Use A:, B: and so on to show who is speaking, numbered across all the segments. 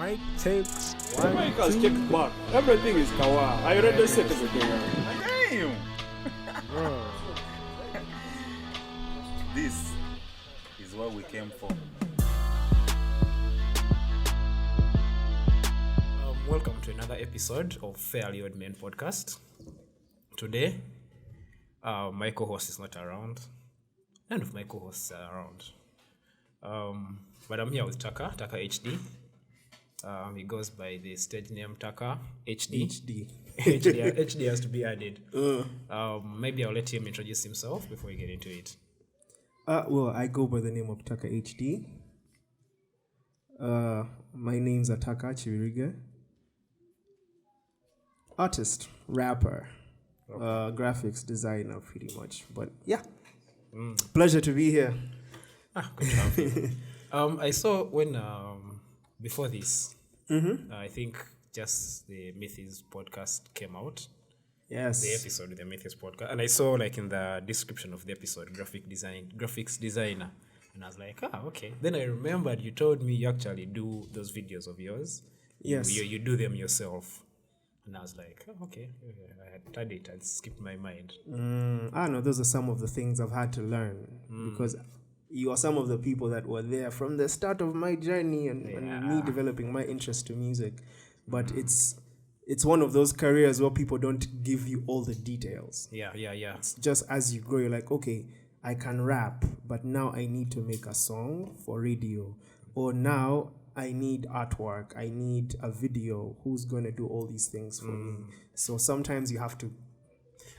A: Mic check.
B: The mic has checked back. Everything is kawa. I already set everything.
C: Damn!
A: Bro.
C: This is what we came for.
A: Welcome to another episode of Fairly Odd Men podcast. Today, my co-host is not around. None of my co-hosts are around. But I'm here with Taka HD. He goes by the stage name Taka HD. HD has to be added. Maybe I'll let him introduce himself before we get into it.
D: Well, I go by the name of Taka HD. My name's Ataka Chiriga. Artist, rapper, graphics designer, pretty much. But yeah, pleasure to be here.
A: Good to have you. I saw when before this, I think just the Mythis podcast came out.
D: Yes.
A: The episode with the Mythis podcast, and I saw like in the description of the episode, graphics designer, and I was like, okay. Then I remembered you told me you actually do those videos of yours.
D: Yes.
A: You do them yourself. And I was like, okay, I had tried it and skipped my mind.
D: I know those are some of the things I've had to learn because you are some of the people that were there from the start of my journey and me developing my interest to music. But it's one of those careers where people don't give you all the details.
A: Yeah.
D: It's just as you grow, you're like, okay, I can rap, but now I need to make a song for radio. Or now I need artwork, I need a video. Who's going to do all these things for me? So sometimes you have to.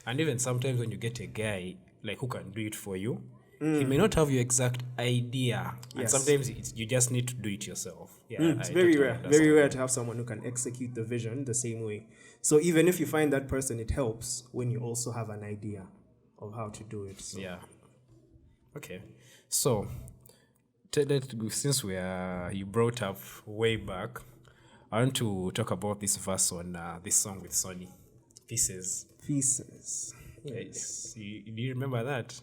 A: And even sometimes when you get a guy like who can do it for you, he may not have your exact idea.
D: Yes.
A: And sometimes you just need to do it yourself. Yeah,
D: It's very rare to have someone who can execute the vision the same way. So even if you find that person, it helps when you also have an idea of how to do it. So.
A: Yeah. Okay. So since you brought up way back, I want to talk about this verse on this song with Sonny, Pieces.
D: Yes.
A: Do you remember that?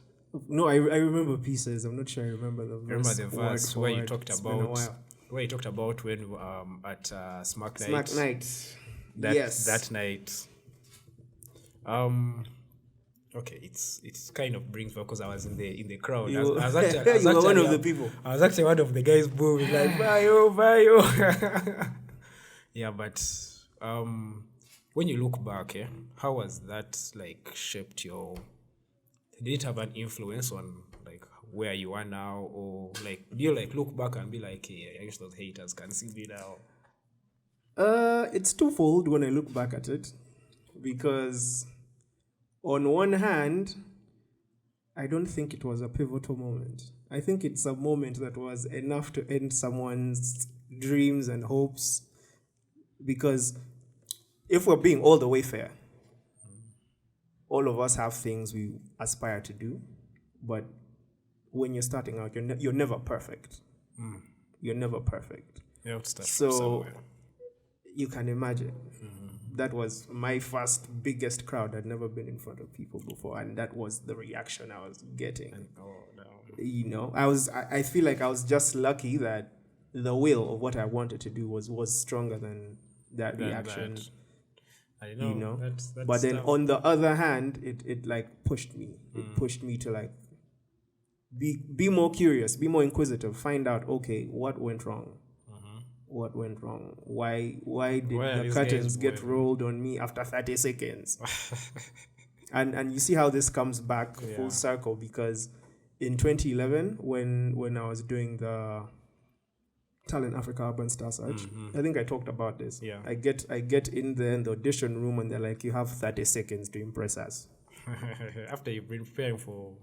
D: No, I remember Pieces. I'm not sure I remember the verse.
A: Remember the verse where you talked
D: It's been a
A: about
D: while.
A: when at Smack Night.
D: Smack Night. Yes.
A: That night. Okay, it's kind of brings back because I was in the crowd. I was actually,
D: you were one of the people.
A: I was actually one of the guys booming like bye. Yeah, but when you look back, how was that like shaped your? Did it have an influence on like where you are now, or like do you like look back and be like, hey, I guess those haters can see me now?
D: It's twofold when I look back at it, because on one hand, I don't think it was a pivotal moment. I think it's a moment that was enough to end someone's dreams and hopes, because if we're being all the way fair, all of us have things we aspire to do, but when you're starting out, you're never perfect. You're never perfect.
A: You have to start
D: So
A: from somewhere.
D: you can imagine. That was my first biggest crowd. I'd never been in front of people before, and that was the reaction I was getting. You know, I feel like I was just lucky that the will of what I wanted to do was stronger than that reaction.
A: I know.
D: You know,
A: that's
D: but then
A: tough.
D: on the other hand, it like pushed me. It pushed me to like be more curious, be more inquisitive, find out, okay, what went wrong. What went wrong? Why did the curtains get rolled on me after 30 seconds? and you see how this comes back full circle, because in 2011, when I was doing the Talent Africa Urban Star Search, I think I talked about this.
A: Yeah.
D: I get in there in the audition room and they're like, you have 30 seconds to impress us.
A: After you've been preparing for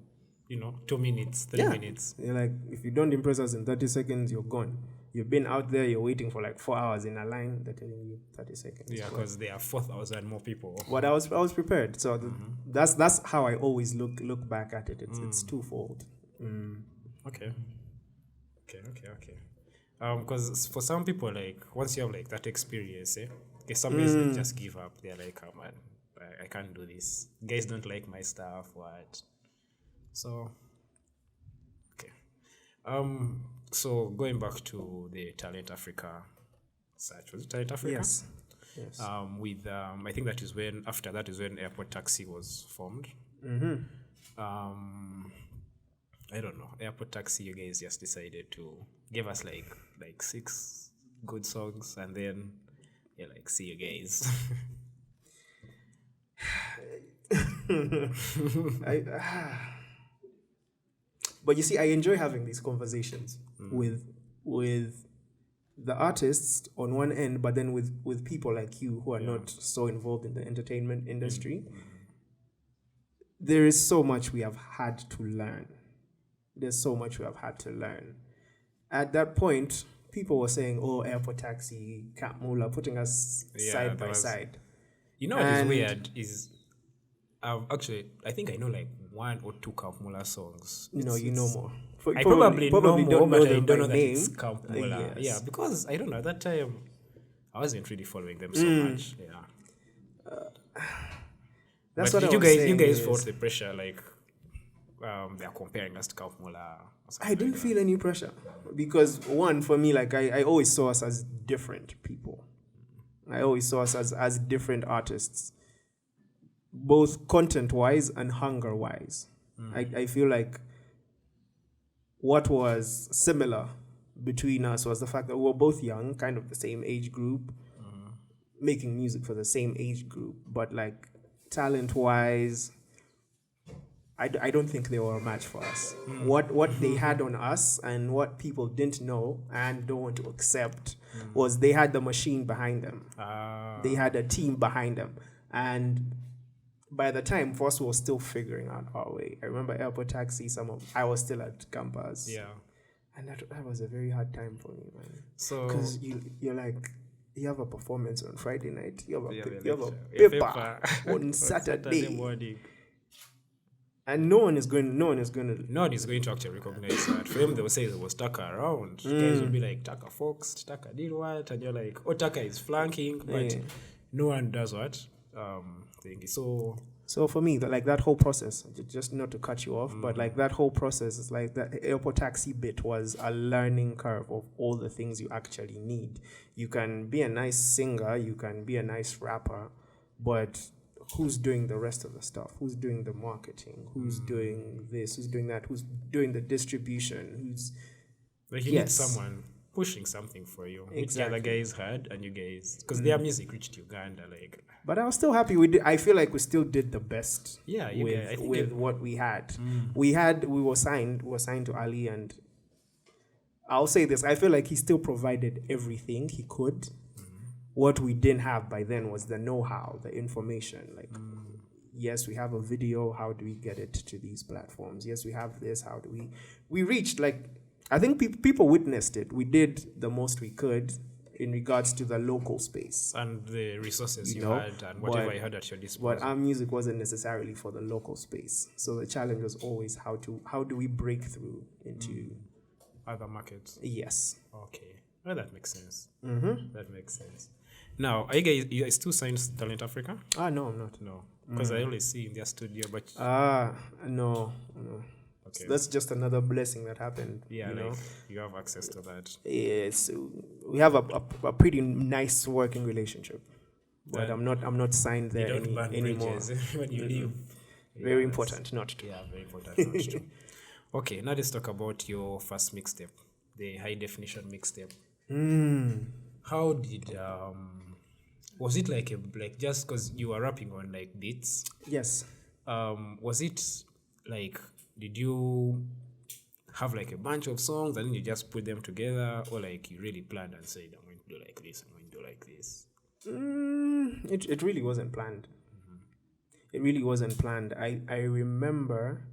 A: 2 minutes, 3 minutes.
D: You're like, if you don't impress us in 30 seconds, you're gone. You've been out there, you're waiting for like 4 hours in a line, they're telling you 30 seconds.
A: Yeah, because there are 4,000 more people.
D: But I was prepared. So that's how I always look back at it. It's twofold.
A: Okay. Because for some people, like once you have like that experience, some reason they just give up. They're like, oh man, I can't do this. Guys don't like my stuff. What? So, okay. So going back to the Talent Africa Such was it Talent Africa?
D: Yes.
A: With I think that is when after that is when Airport Taxi was formed. I don't know. Airport Taxi, you guys just decided to give us like 6 good songs, and then you're like, see you guys.
D: But you see, I enjoy having these conversations with the artists on one end, but then with people like you who are not so involved in the entertainment industry. There is so much we have had to learn. There's so much we have had to learn. At that point, people were saying, "Oh, Airport Taxi, Camp Mula," putting us side by side.
A: You know what is weird is, I think I know like 1 or 2 Camp Mula songs.
D: You know more.
A: I probably know more,
D: don't
A: but
D: know
A: I
D: them
A: don't
D: by
A: know that
D: name.
A: it's Camp Mula.
D: Yes.
A: Yeah, because I don't know, at that time I wasn't really following them so much. Yeah.
D: That's
A: but
D: what
A: did
D: I was
A: you
D: saying
A: guys
D: is-
A: felt the pressure, like they're comparing us to Camp Mula?
D: I didn't feel any pressure because, one, for me, like I always saw us as different people. I always saw us as different artists, both content-wise and hunger-wise. I feel like what was similar between us was the fact that we were both young, kind of the same age group, making music for the same age group, but like talent-wise, I don't think they were a match for us. What they had on us and what people didn't know and don't want to accept was they had the machine behind them. They had a team behind them. And by the time Foss was still figuring out our way. I remember Airport Taxi, I was still at campus.
A: Yeah.
D: And that was a very hard time for me, man.
A: So
D: because you're like, you have a performance on Friday night, you have a
A: lecture.
D: paper on Saturday.
A: morning.
D: And no one is going to
A: No one is going to actually recognize that. For them, they will say there was Taka around. Guys will be like, Taka Fox, Taka did what? And you're like, oh, Taka is flanking. But no one does what? Thing.
D: So for me, that whole process, just not to cut you off, but like that whole process is like that Airport Taxi bit was a learning curve of all the things you actually need. You can be a nice singer, you can be a nice rapper, but who's doing the rest of the stuff? Who's doing the marketing? Who's doing this? Who's doing that? Who's doing the distribution? Who's
A: like you need someone pushing something for you. Which the other guys had, and you guys, because their music reached Uganda, like.
D: But I was still happy. I feel like we still did the best.
A: Yeah,
D: with what we had. We were signed to Ali, and I'll say this: I feel like he still provided everything he could. What we didn't have by then was the know-how, the information. Like, yes, we have a video. How do we get it to these platforms? Yes, we have this. How do we reached, like, I think people witnessed it. We did the most we could in regards to the local space.
A: And the resources you had and whatever you had at your disposal.
D: But our music wasn't necessarily for the local space. So the challenge was always how do we break through into
A: other markets?
D: Yes.
A: Okay. Well, that makes sense. That makes sense. Now, are you guys still signed to Talent Africa?
D: No, I'm not.
A: No. Because I only see in their studio, but...
D: No. Okay. So that's just another blessing that happened.
A: Yeah, you have access to that.
D: Yes, we have a pretty nice working relationship, but I'm not signed there anymore.
A: When you leave.
D: Very important not to.
A: Yeah, very important not to. Okay, now let's talk about your first mixtape, the high definition mixtape. How did was it like just because you were rapping on like beats?
D: Yes.
A: Was it like, did you have like a bunch of songs and then you just put them together, or like you really planned and said, I'm going to do like this, I'm going to do like this?
D: It really wasn't planned. It really wasn't planned. I remember.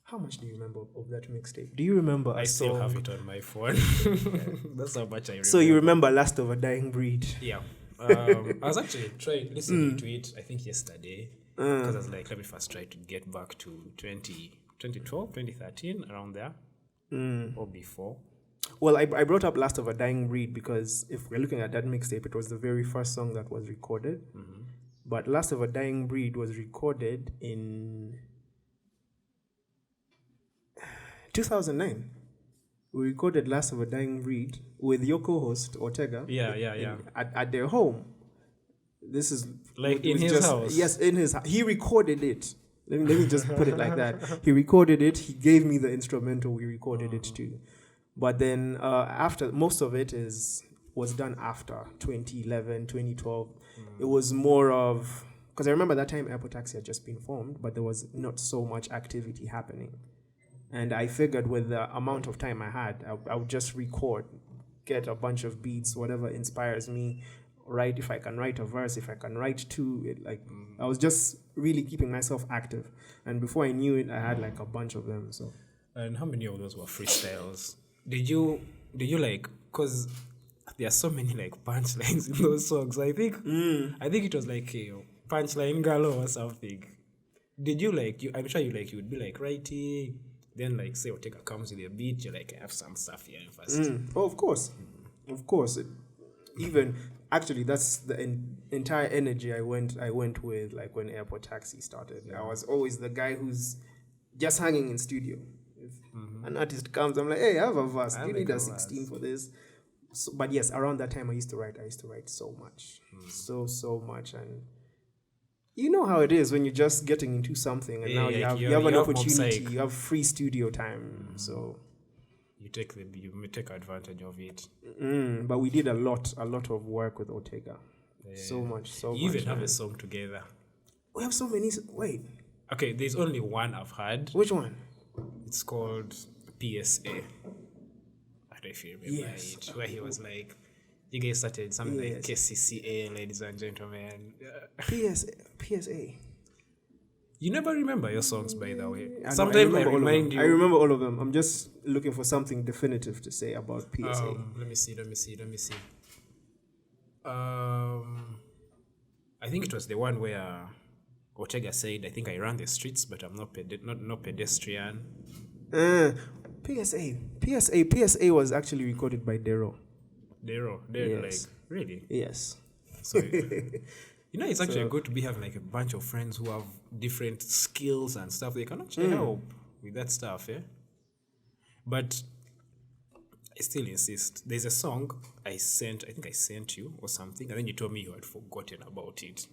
D: How much do you remember of that mixtape? Do you remember?
A: I still have it on my phone. That's how much I remember.
D: So you remember Last of a Dying Breed?
A: Yeah. I was actually listening to it, I think yesterday, because I was like, let me first try to get back to 2012, 2013, around there, or before.
D: Well, I brought up Last of a Dying Breed because if we're looking at that mixtape, it was the very first song that was recorded. But Last of a Dying Breed was recorded in 2009. We recorded Last of a Dying Breed with your co-host Ortega.
A: Yeah.
D: At their home. This is
A: Like in his house.
D: Yes, in his house. He recorded it. Let me just put it like that. He recorded it. He gave me the instrumental. We recorded it too. But then after, most of it was done after 2011, 2012. It was more of, because I remember that time Airport Taxi had just been formed, but there was not so much activity happening. And I figured with the amount of time I had, I would just record, get a bunch of beats, whatever inspires me, write, if I can write a verse, if I can write two, I was just really keeping myself active. And before I knew it, I had like a bunch of them. So.
A: And how many of those were freestyles? Did you like, because there are so many like punchlines in those songs. I think it was like a punchline galore or something. Did you like, I'm sure you would be like writing, then like say Ortega comes with a beat, you like have some stuff here first.
D: Oh, of course. Of course. Even actually that's the entire energy I went with like when Airport Taxi started. I was always the guy who's just hanging in studio. If an artist comes, I'm like, hey, I have a verse. You need a 16 for this. So, but yes, around that time I used to write so much. So much. And you know how it is when you're just getting into something and now you have an opportunity, you have free studio time. So
A: you take advantage of it.
D: But we did a lot of work with Ortega. So much.
A: You even have a song together.
D: We have so many. Wait.
A: Okay, there's only one I've heard.
D: Which one?
A: It's called PSA. I don't know if you remember it. Where he was like, you guys started something like KCCA, ladies and gentlemen.
D: PSA.
A: You never remember your songs, by the way.
D: Sometimes I remind you. I remember all of them. I'm just looking for something definitive to say about PSA.
A: Let me see. I think it was the one where Ortega said, I think I ran the streets, but I'm not pedestrian.
D: PSA was actually recorded by Dero.
A: Yes. Like, really?
D: Yes.
A: So, it's actually good to be having like a bunch of friends who have different skills and stuff. They can actually help with that stuff, yeah? But I still insist. There's a song I think I sent you or something, and then you told me you had forgotten about it.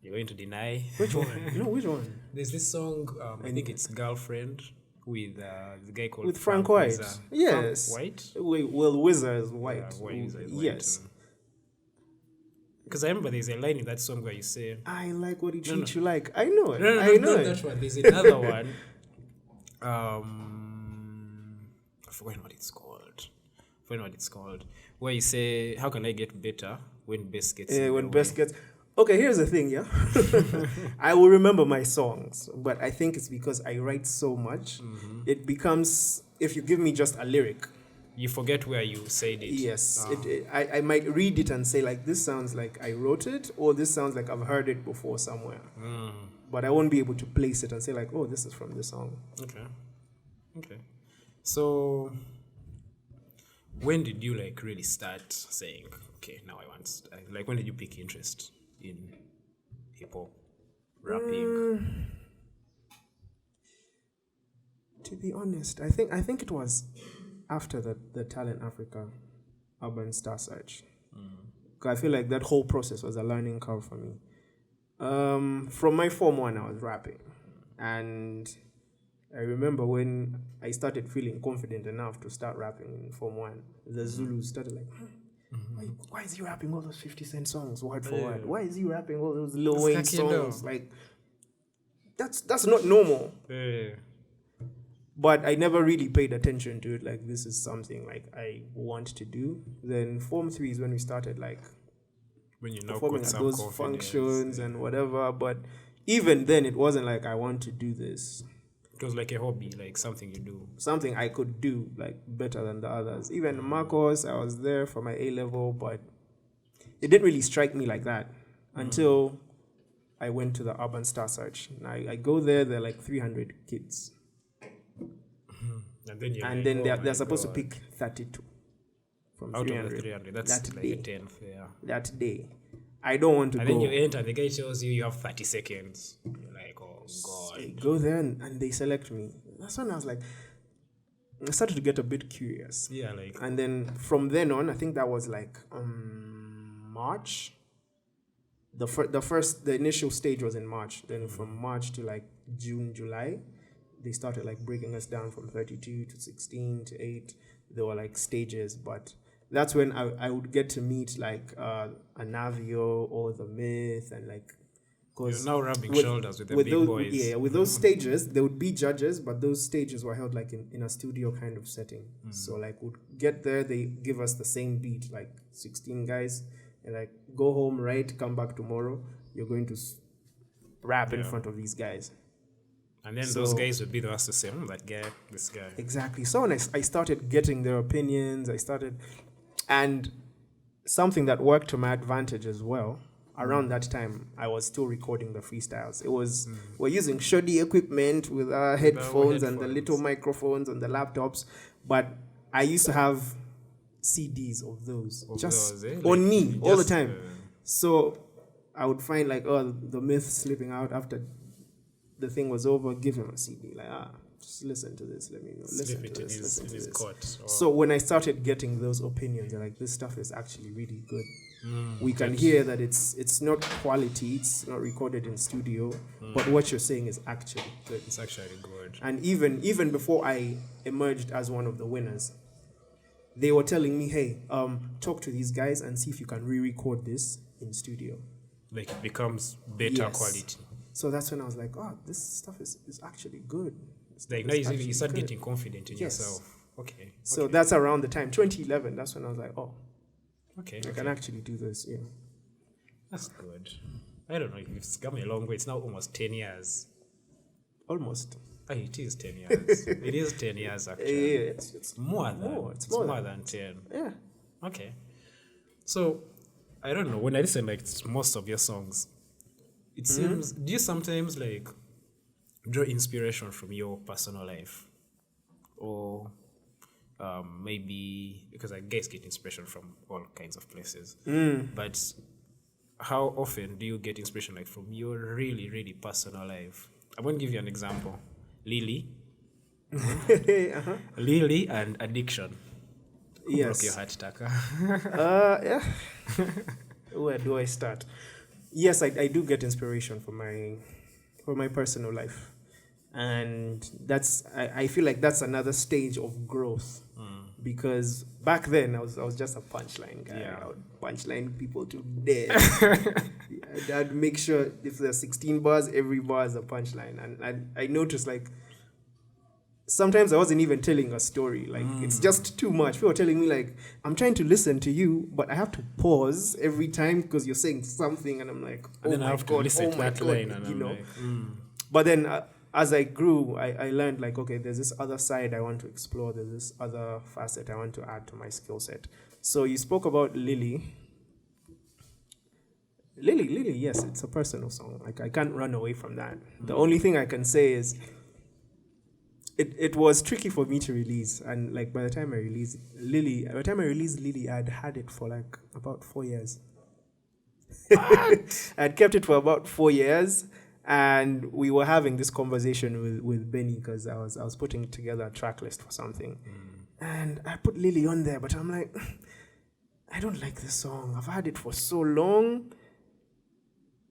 A: You're going to deny?
D: Which one? No, which one?
A: There's this song, I think it's Girlfriend, with the guy called...
D: With Frank White.
A: Wizard.
D: Yes.
A: Frank White?
D: Well, Wizard is White.
A: Wizard is White.
D: Yes.
A: Because I remember there's a line in that song where you say...
D: I like what he treats you like. I know it.
A: No,
D: I know
A: not that one. There's another one. I forgot what it's called. Where you say, how can I get better when best gets
D: Okay, here's the thing, yeah. I will remember my songs, but I think it's because I write so much. It becomes, if you give me just a lyric,
A: you forget where you said it.
D: Yes. I might read it and say, like, this sounds like I wrote it, or this sounds like I've heard it before somewhere. But I won't be able to place it and say, like, oh, this is from this song.
A: Okay. So, when did you, like, really start saying, okay, now I want... Like, when did you pick interest in hip-hop, rapping?
D: To be honest, I think it was after the Talent Africa Urban Star Search. I feel like that whole process was a learning curve for me. From my Form 1, I was rapping. And I remember when I started feeling confident enough to start rapping in Form 1, the Zulus started like, why is he rapping all those 50 Cent songs word for word? Why is he rapping all those Lil Wayne songs? Like, that's not normal. But I never really paid attention to it. Like, this is something like I want to do. Then Form 3 is when we started like
A: when you know
D: performing at those functions and whatever. But even then, it wasn't like I want to do this.
A: It was like a hobby, like something you do.
D: Something I could do like better than the others. Even Marcos, I was there for my A-level, but it didn't really strike me like that until I went to the Urban Star Search. And I go there are like 300 kids. And then they're supposed to pick 32 from
A: out
D: 300.
A: Of the 300. That's
D: that
A: like
D: day.
A: a 10th, yeah.
D: That day. I don't want to
A: and
D: go.
A: And then you enter, the guy shows you have 30 seconds. You're like, oh, God.
D: I go there and they select me. That's when I was like, I started to get a bit curious.
A: Yeah, like
D: And then from then on, I think that was like March. The initial stage was in March. Then from March to like June, July, they started like breaking us down from 32 to 16 to 8. There were like stages, but that's when I would get to meet like Anavio or the Myth, and like,
A: you're now rubbing shoulders with the big
D: those,
A: boys.
D: Yeah, with those stages, there would be judges, but those stages were held like in a studio kind of setting. So like we'd get there, they give us the same beat, like 16 guys, and like go home, right, come back tomorrow. You're going to rap in front of these guys.
A: And then those guys would be the ones to say, that guy, this guy.
D: Exactly. So when I started getting their opinions, and something that worked to my advantage as well. Around that time, I was still recording the freestyles. It was we're using shoddy equipment with our headphones and the little microphones on the laptops, but I used to have CDs of those on me all the time. So I would find like, the Myth slipping out after the thing was over. Give him a CD, like just listen to this. Let me know. Listen to this. So when I started getting those opinions, they're like, this stuff is actually really good. We can hear that it's not quality, it's not recorded in studio, but what you're saying is actually good.
A: It's actually good.
D: And even before I emerged as one of the winners, they were telling me, hey, talk to these guys and see if you can re-record this in studio.
A: Like it becomes better quality.
D: So that's when I was like, this stuff is actually good.
A: It's like now you start getting confident in yourself. Okay.
D: So that's around the time, 2011, that's when I was like,
A: okay,
D: I can actually do this, yeah.
A: That's good. I don't know, it's come a long way. It's now almost 10 years.
D: Almost.
A: It is 10 years. It is 10 years, actually.
D: Yeah, it's
A: more than. It's more than 10.
D: Yeah.
A: Okay. So, I don't know, when I listen like most of your songs, it seems, do you sometimes like draw inspiration from your personal life? Or maybe, because I guess get inspiration from all kinds of places. But how often do you get inspiration like from your really, really personal life? I'm going to give you an example. Lily. Lily and addiction. Who broke your heart, Taka?
D: Yeah. Where do I start? Yes, I do get inspiration from my personal life. And I feel like that's another stage of growth. Because back then I was just a punchline guy.
A: Yeah.
D: I would punchline people to death. I'd make sure if there's 16 bars, every bar is a punchline. And I noticed like sometimes I wasn't even telling a story. Like it's just too much. People were telling me like, I'm trying to listen to you, but I have to pause every time because you're saying something, and I'm like,
A: and then I have to listen to that line, and I'm like,
D: But then as I grew, I learned like, okay, there's this other side I want to explore. There's this other facet I want to add to my skill set. So you spoke about Lily. Lily, yes, it's a personal song. Like I can't run away from that. The only thing I can say is it was tricky for me to release, and like by the time I released Lily, I'd had it for like about 4 years. I'd kept it for about 4 years, and we were having this conversation with Benny because I was putting together a track list for something, and I put Lily on there, but I'm like, I don't like this song. I've had it for so long.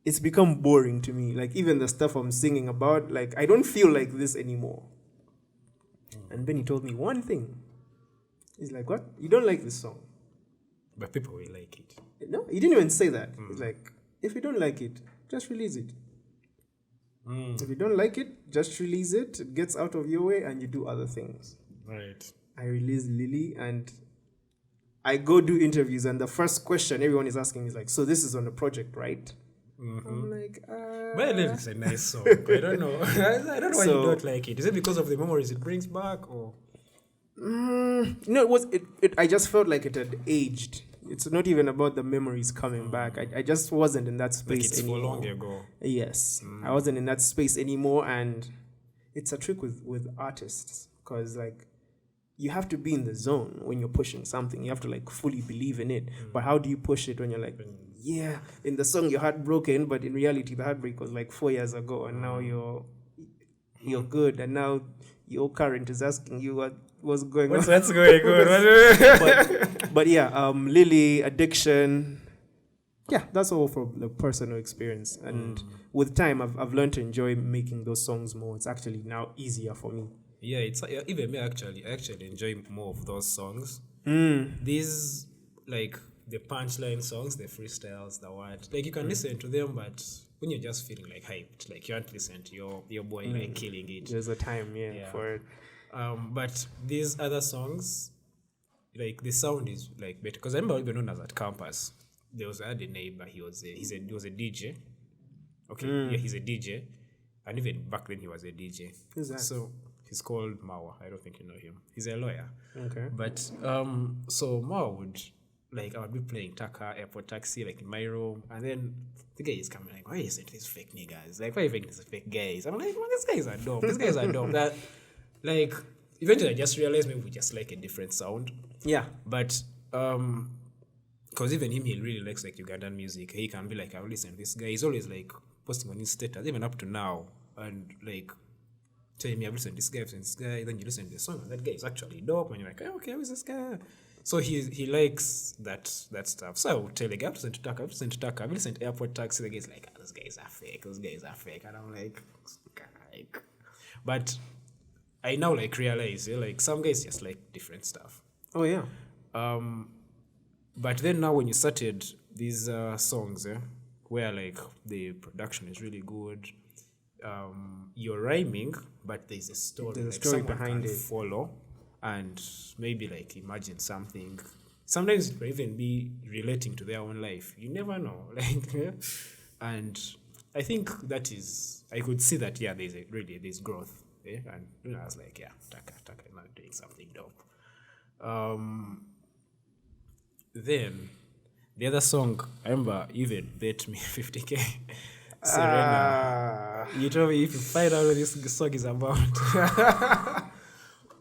D: It's become boring to me. Like even the stuff I'm singing about, like I don't feel like this anymore. And Benny told me one thing. He's like, what? You don't like this song?
A: But people will like it.
D: No, he didn't even say that. He's like, if you don't like it, just release it. If you don't like it, just release it. It gets out of your way and you do other things.
A: Right.
D: I released Lily and I go do interviews, and the first question everyone is asking is like, so this is on a project, right? I'm like,
A: But it's a nice song. I don't know. I don't know why you don't like it. Is it because of the memories it brings back, or?
D: No, it was. It. I just felt like it had aged. It's not even about the memories coming back. I just wasn't in that space
A: Like it's
D: anymore.
A: for long ago.
D: Yes, I wasn't in that space anymore, and it's a trick with artists because like you have to be in the zone when you're pushing something. You have to like fully believe in it. But how do you push it when you're like, yeah, in the song you're heartbroken, but in reality the heartbreak was like 4 years ago, and now you're good, and now your current is asking you was going
A: What's
D: on.
A: that's going on?
D: But yeah, Lily, Addiction. Yeah, that's all from the personal experience. And with time, I've learned to enjoy making those songs more. It's actually now easier for me.
A: Yeah, even me actually. I actually enjoy more of those songs.
D: Mm.
A: These like the punchline songs, the freestyles, the what. Like you can listen to them, but when you're just feeling like hyped, like you want to listen to your boy like killing it.
D: There's a time, for it.
A: But these other songs, like the sound is like better. Because I remember even when I was at campus, I had a neighbor. He was a DJ. Okay, yeah, he's a DJ, and even back then he was a DJ.
D: Who's that?
A: So he's called Mawa. I don't think you know him. He's a lawyer.
D: Okay.
A: But so Mawa I would be playing Taka Airport Taxi like in my room, and then the guy is coming like, why is it these fake niggas? Like, why are you making these fake guys? I'm like, well, these guys are dope. These guys are dope. That like eventually I just realized maybe we just like a different sound.
D: Yeah.
A: But because even him, he really likes like Ugandan music. He can be like, I'll listen to this guy. He's always like posting on his status, even up to now, and like telling me I've listened to this guy, I've listened to this guy. Then you listen to the song, and that guy is actually dope. And you're like, oh, okay, who's this guy? So he likes that stuff. So I would tell like, I've listened to Taka, I've listened to Airport Taxi. The guy's like, oh, those guys are fake. And I'm like, but I now like realize like some guys just like different stuff.
D: Oh yeah.
A: But then now when you started these songs, where like the production is really good, you're rhyming, but there's a story.
D: There's a
A: like
D: story
A: someone
D: behind
A: can
D: it.
A: follow, and maybe like imagine something. Sometimes it may even be relating to their own life. You never know. Like, and I think that is, I could see that, yeah, there's growth. Yeah? And I was like, yeah, Taka is not doing something dope. Then the other song, I remember you even bet me 50k. Serena. You told me if you find out what this song is about.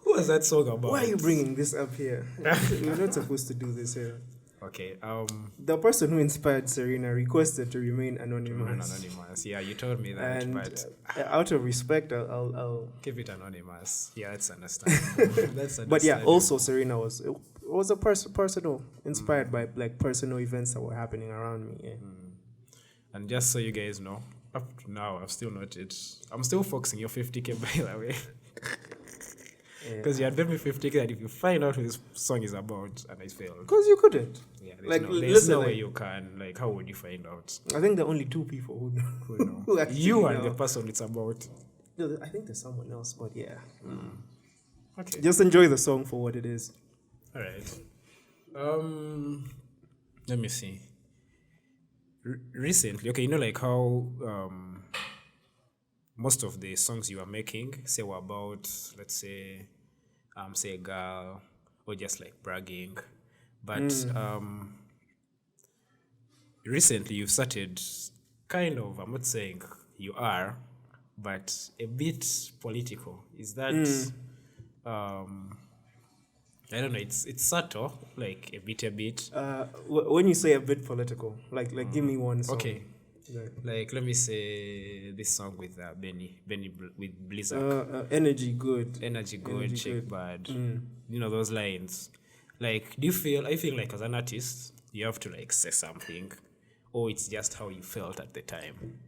A: Who was that song about?
D: Why are you bringing this up here? You're not supposed to do this here.
A: Okay.
D: The person who inspired Serena requested to remain anonymous.
A: Yeah, you told me that,
D: And
A: but
D: out of respect, I'll
A: keep it anonymous. Yeah, that's understandable. That's understandable.
D: But yeah, also Serena was a personal, inspired by like personal events that were happening around me. Yeah.
A: And just so you guys know, up to now, I've still not it. I'm still focusing your 50k by the way. Because you had bet me 50k that if you find out who this song is about, and I failed.
D: Because you couldn't.
A: Yeah,
D: Like,
A: there's
D: listen,
A: no
D: like-
A: way you can. Like, how would you find out?
D: I think there are only two people who know.
A: Who know?
D: Who actually
A: You and
D: know.
A: the person it's about.
D: No, I think there's someone else, but yeah.
A: Okay.
D: Just enjoy the song for what it is.
A: All right. Let me see. Recently, okay, you know, like how most of the songs you are making say were about, let's say a girl or just like bragging, but recently you've started kind of, I'm not saying you are, but a bit political. Is that I don't know, it's subtle, like a bit.
D: When you say a bit political, like give me one song.
A: Okay. Like, let me say this song with Benny with Blixxack.
D: Energy good.
A: Energy good,
D: Energy
A: check
D: good.
A: bad. You know, those lines. Like, I feel like as an artist, you have to like say something, or it's just how you felt at the time?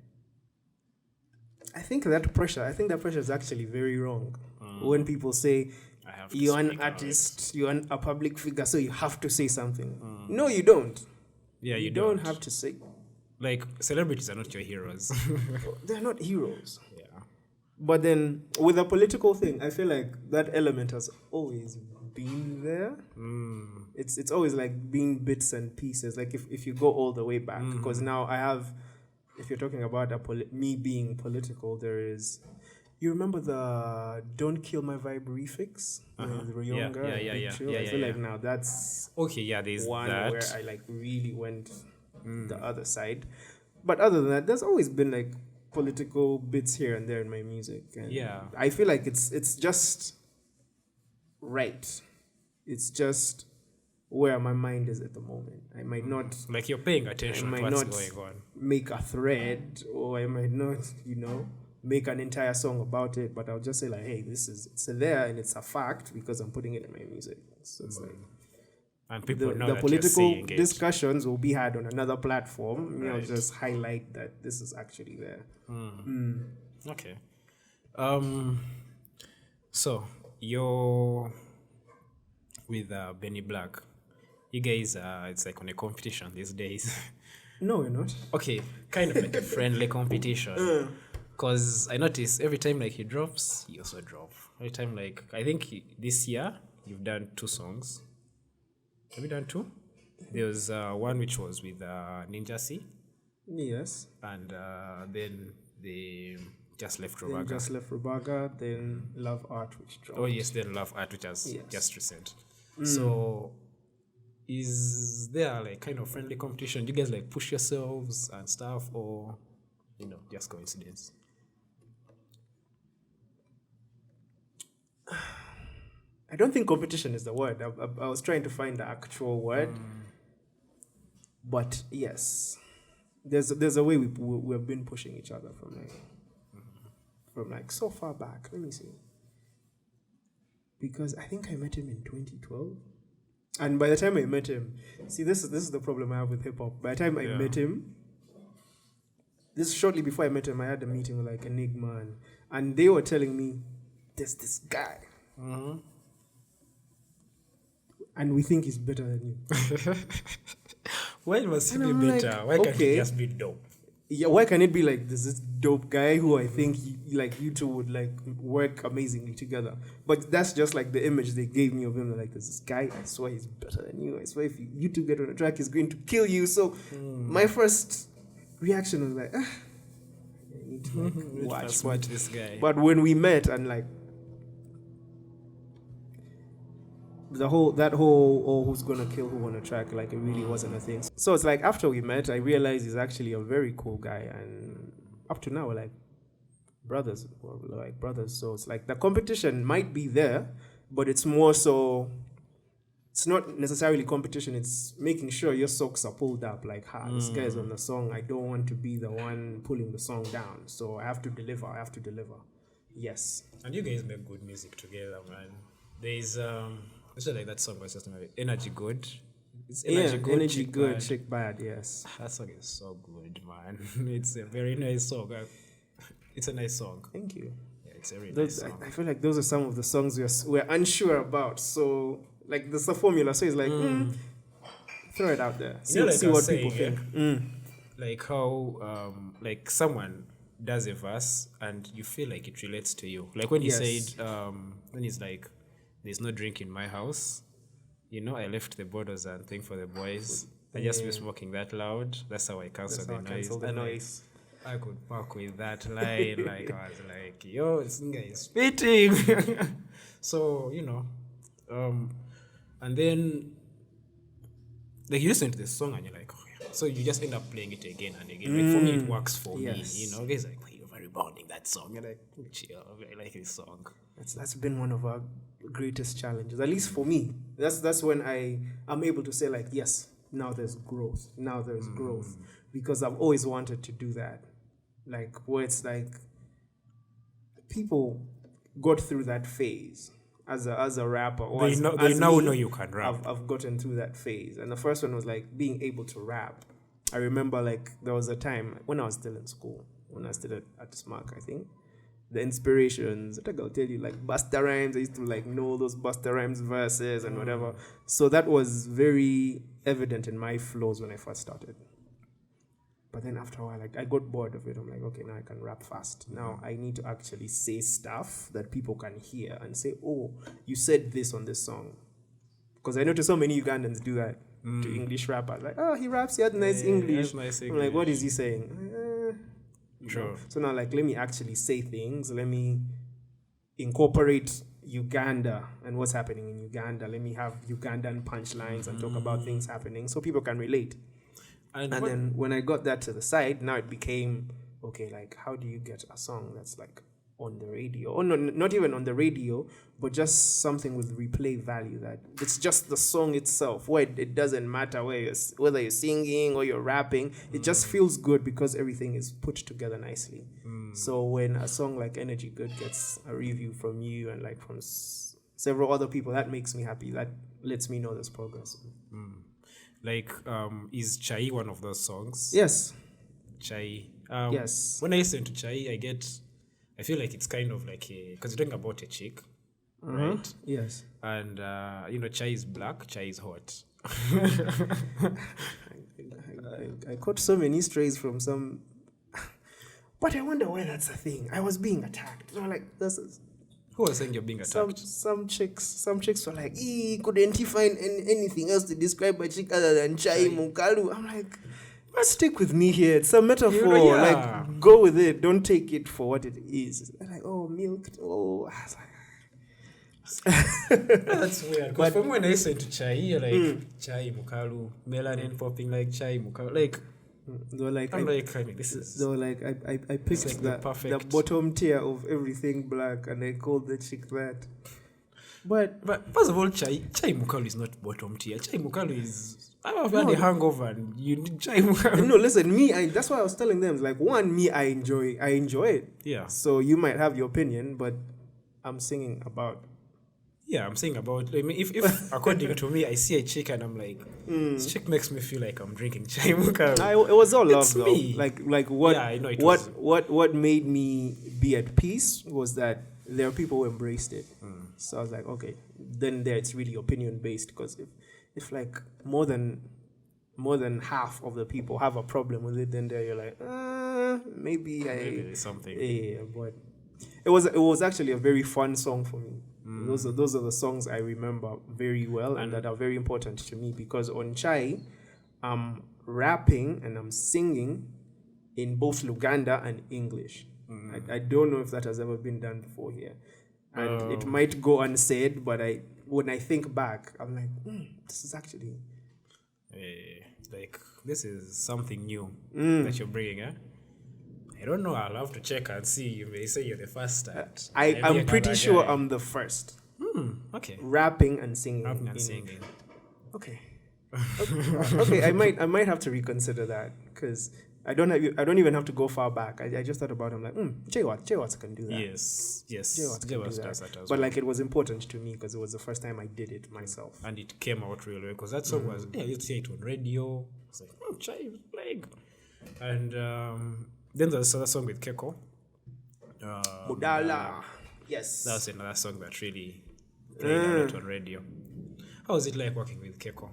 D: I think that pressure is actually very wrong. When people say
A: I have to
D: you're an
A: speak out.
D: artist, you're a public figure, so you have to say something. No, you don't.
A: Yeah, you
D: don't have to say.
A: Like, celebrities are not your heroes.
D: They're not heroes.
A: Yeah.
D: But then with the political thing, I feel like that element has always been there. It's always like being bits and pieces. Like if you go all the way back, because now I have, if you're talking about me being political, there is. You remember the "Don't Kill My Vibe" refix? The younger,
A: Yeah.
D: I feel like now that's
A: Okay, yeah, there's
D: one
A: that.
D: where I like really went the other side. But other than that, there's always been like political bits here and there in my music. And
A: Yeah.
D: I feel like it's just right. It's just where my mind is at the moment. I might not
A: Like, you're paying attention
D: I
A: to
D: might
A: what's
D: not
A: going on.
D: make a thread, or I might not, make an entire song about it, but I'll just say like, hey, it's there and it's a fact because I'm putting it in my music. So it's like
A: And people know
D: the
A: that
D: political
A: you're seeing it.
D: discussions will be had on another platform. You know,
A: Right.
D: just highlight that this is actually there.
A: Okay. So you're with Benny Black. You guys, it's like on a competition these days.
D: No, you're not.
A: Okay, kind of like a friendly competition. Because I notice every time like he drops, you also drop. Every time like I think this year you've done 2 songs. Have you done 2? There was one which was with Ninja C,
D: Yes.
A: and then they just left
D: Then
A: Robaga.
D: just left Rubaga, then Love Art, which dropped.
A: Oh yes, then Love Art, which was
D: Yes.
A: just recent. So, is there like kind of friendly competition? Do you guys like push yourselves and stuff, or just coincidence?
D: I don't think competition is the word. I was trying to find the actual word, but yes, there's a way we've been pushing each other from like so far back. Let me see, because I think I met him in 2012, and by the time I met him, see this is the problem I have with hip hop. By the time I met him, this shortly before I met him, I had a meeting with like Enigma, and they were telling me there's this guy. And we think he's better than you.
A: Why must he
D: And
A: be
D: I'm
A: better?
D: like,
A: Why can't he
D: okay.
A: just be dope?
D: Yeah, why can it be like this dope guy who I think you two would like work amazingly together? But that's just like the image they gave me of him. They're like, there's this guy, I swear he's better than you. I swear if you two get on a track, he's going to kill you. So my first reaction was like, I need to like,
A: Watch this guy.
D: But when we met and like that whole who's gonna kill who on a track, like it really wasn't a thing. So it's like after we met, I realized he's actually a very cool guy, and up to now we're like brothers. So it's like the competition might be there, but it's more so. It's not necessarily competition. It's making sure your socks are pulled up. Like, this guy's on the song. I don't want to be the one pulling the song down. So I have to deliver. Yes.
A: And you guys make good music together, man. There's it's just like that song was just Energy Good. It's Energy Good.
D: Energy
A: Chick
D: good,
A: Bad.
D: chick bad. Yes.
A: That song is so good, man. It's a very nice song. It's a nice song.
D: Thank you.
A: Yeah, it's a very nice
D: Those,
A: song.
D: I feel like those are some of the songs we're unsure about. So like there's a formula. So it's like throw it out there. See,
A: like
D: see
A: I
D: what
A: was
D: people
A: saying,
D: think.
A: Like how like someone does a verse and you feel like it relates to you. Like when he
D: Yes.
A: said when he's like, there's no drink in my house. I left the borders and thing for the boys. I just be smoking that loud. That's how I cancel
D: That's how I
A: the noise.
D: cancel the
A: And, like,
D: noise.
A: I could fuck with that line. Like I was like, yo, this guy is spitting. So, and then like you listen to the song and you're like, oh yeah. So you just end up playing it again and again. Like for me it works for
D: Yes.
A: me. Guys like, you're very rebounding that song. You're like, chill, I like this song.
D: That's been one of our greatest challenges, at least for me. That's when I am able to say like, yes, now there's growth. Because I've always wanted to do that. Like where it's like people got through that phase as a rapper. Or
A: They
D: as
A: now
D: me,
A: know you can rap.
D: I've gotten through that phase, and the first one was like being able to rap. I remember like there was a time when I was still in school, when I was still at Smack, I think. The inspirations, I think I'll tell you, like Busta Rhymes. I used to like know those Busta Rhymes verses and whatever. So that was very evident in my flows when I first started. But then after a while, like I got bored of it. I'm like, okay, now I can rap fast. Now I need to actually say stuff that people can hear and say, oh, you said this on this song. Because I noticed so many Ugandans do that to English rappers. Like, oh, he raps, he has nice English.
A: Nice
D: I'm like, what is he saying?
A: Sure.
D: So now, like, let me actually say things. Let me incorporate Uganda and what's happening in Uganda. Let me have Ugandan punchlines and talk about things happening so people can relate. And then when I got that to the side, now it became, okay, like, how do you get a song that's like on the radio, or no, not even on the radio, but just something with replay value, that it's just the song itself, where it doesn't matter whether you're singing or you're rapping, it just feels good because everything is put together nicely. So when a song like Energy Good gets a review from you and like from several other people, that makes me happy. That lets me know there's progress.
A: Like, is Chai one of those songs?
D: Yes.
A: Chai.
D: Yes.
A: When I listen to Chai, I feel like it's kind of like because you're talking about a chick, right?
D: Yes.
A: And Chai is black, Chai is hot.
D: I caught so many strays from some, but I wonder why that's a thing. I was being attacked. They were like, this is.
A: Who was saying you're being attacked?
D: Some chicks were like, couldn't he find anything else to describe a chick other than Chai Mukalu? I'm like, stick with me here. It's a metaphor. Like, go with it. Don't take it for what it is. They're like, oh, milk. Oh, I was like,
A: that's weird. Because from when I listen to Chai, you're like Chai Mukalu, melanin popping like Chai Mukalu. Like,
D: they were like,
A: this is.
D: They were like, I picked
A: like
D: the bottom tier of everything black, and I called the chick that. But
A: first of all, Chai Mukalu is not bottom tier. Chai Mukalu is. I've had a hangover, and you need Chai Mukalu.
D: No, listen, that's why I was telling them. Like, I enjoy it. Yeah. So you might have your opinion, but I'm singing about.
A: Yeah, I'm saying about. I mean, if according to me, I see a chick and I'm like, this chick makes me feel like I'm drinking Chai Mukalu.
D: It was all love, though.
A: Me.
D: Like what?
A: Yeah, I know it
D: what made me be at peace was that there are people who embraced it. So I was like, okay, then there it's really opinion based, because if like more than half of the people have a problem with it, then there you're like, maybe
A: there's something.
D: Yeah, but it was actually a very fun song for me. Those are the songs I remember very well and that are very important to me, because on Chai, I'm rapping and I'm singing in both Luganda and English. I don't know if that has ever been done before here. And it might go unsaid, but when I think back, I'm like, this is actually...
A: like, this is something new that you're bringing, eh? I don't know. I'll have to check and see. You may say you're the first start.
D: I'm pretty sure I'm the first.
A: Okay.
D: Rapping and singing. Okay. Okay. I might have to reconsider that, because I don't even have to go far back. I just thought about it. I'm like, J-Watts can do that.
A: Yes.
D: J-Watts
A: does that as well.
D: But like, it was important to me because it was the first time I did it myself.
A: And it came out really well, because that song was, you'd see it on radio. It's like, Chai, like. And then there's another song with Keko.
D: Mudala. Yes.
A: That was another song that really played a lot on radio. How was it like working with Keko?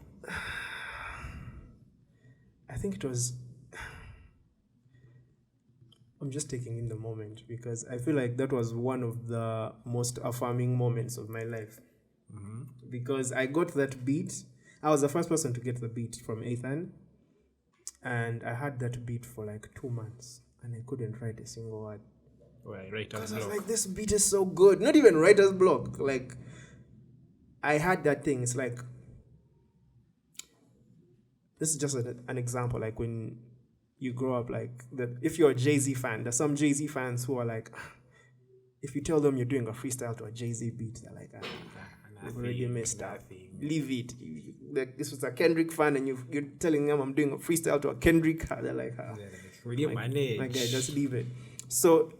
D: I think it was... I'm just taking in the moment, because I feel like that was one of the most affirming moments of my life. Because I got that beat. I was the first person to get the beat from Ethan. And I had that beat for like 2 months. And I couldn't write a single word.
A: Writer's
D: block. I was
A: block.
D: like, this beat is so good. Not even writer's block. Like, I had that thing. It's like, this is just an example. Like, when you grow up, like, if you're a Jay-Z fan, there's some Jay-Z fans who are like, if you tell them you're doing a freestyle to a Jay-Z beat, they're like, you've already messed up. Leave it. Like, this was a Kendrick fan, and you're telling them I'm doing a freestyle to a Kendrick. They're like,
A: will you manage?
D: My guy, just leave it. So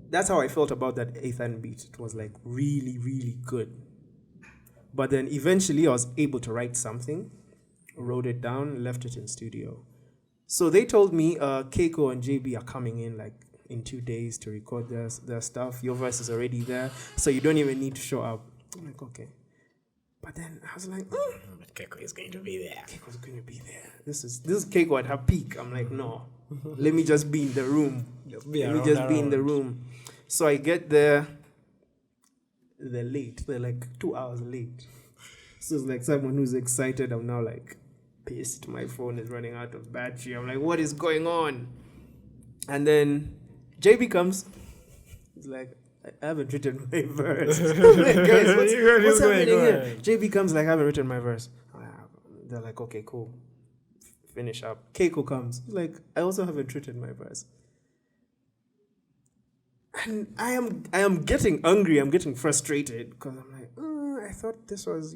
D: that's how I felt about that Ethan beat. It was like really, really good. But then eventually I was able to write something, wrote it down, left it in studio. So they told me Keiko and JB are coming in like in 2 days to record their stuff. Your verse is already there, so you don't even need to show up. I'm like, okay. But then I was like,
A: but Keiko is going to be there.
D: Keiko's going to be there. This is Keiko at her peak. I'm like, no. Let me just be in the room. Be in the room. So I get there. They're late. They're like 2 hours late. So it's like someone who's excited. I'm now like pissed. My phone is running out of battery. I'm like, what is going on? And then JB comes. He's like, I haven't written my verse. I'm like, guys, what's happening here? JB comes like, I haven't written my verse. They're like, okay, cool. Finish up. Keiko comes. He's like, I also haven't written my verse. And I am getting angry. I'm getting frustrated because I'm like, I thought this was,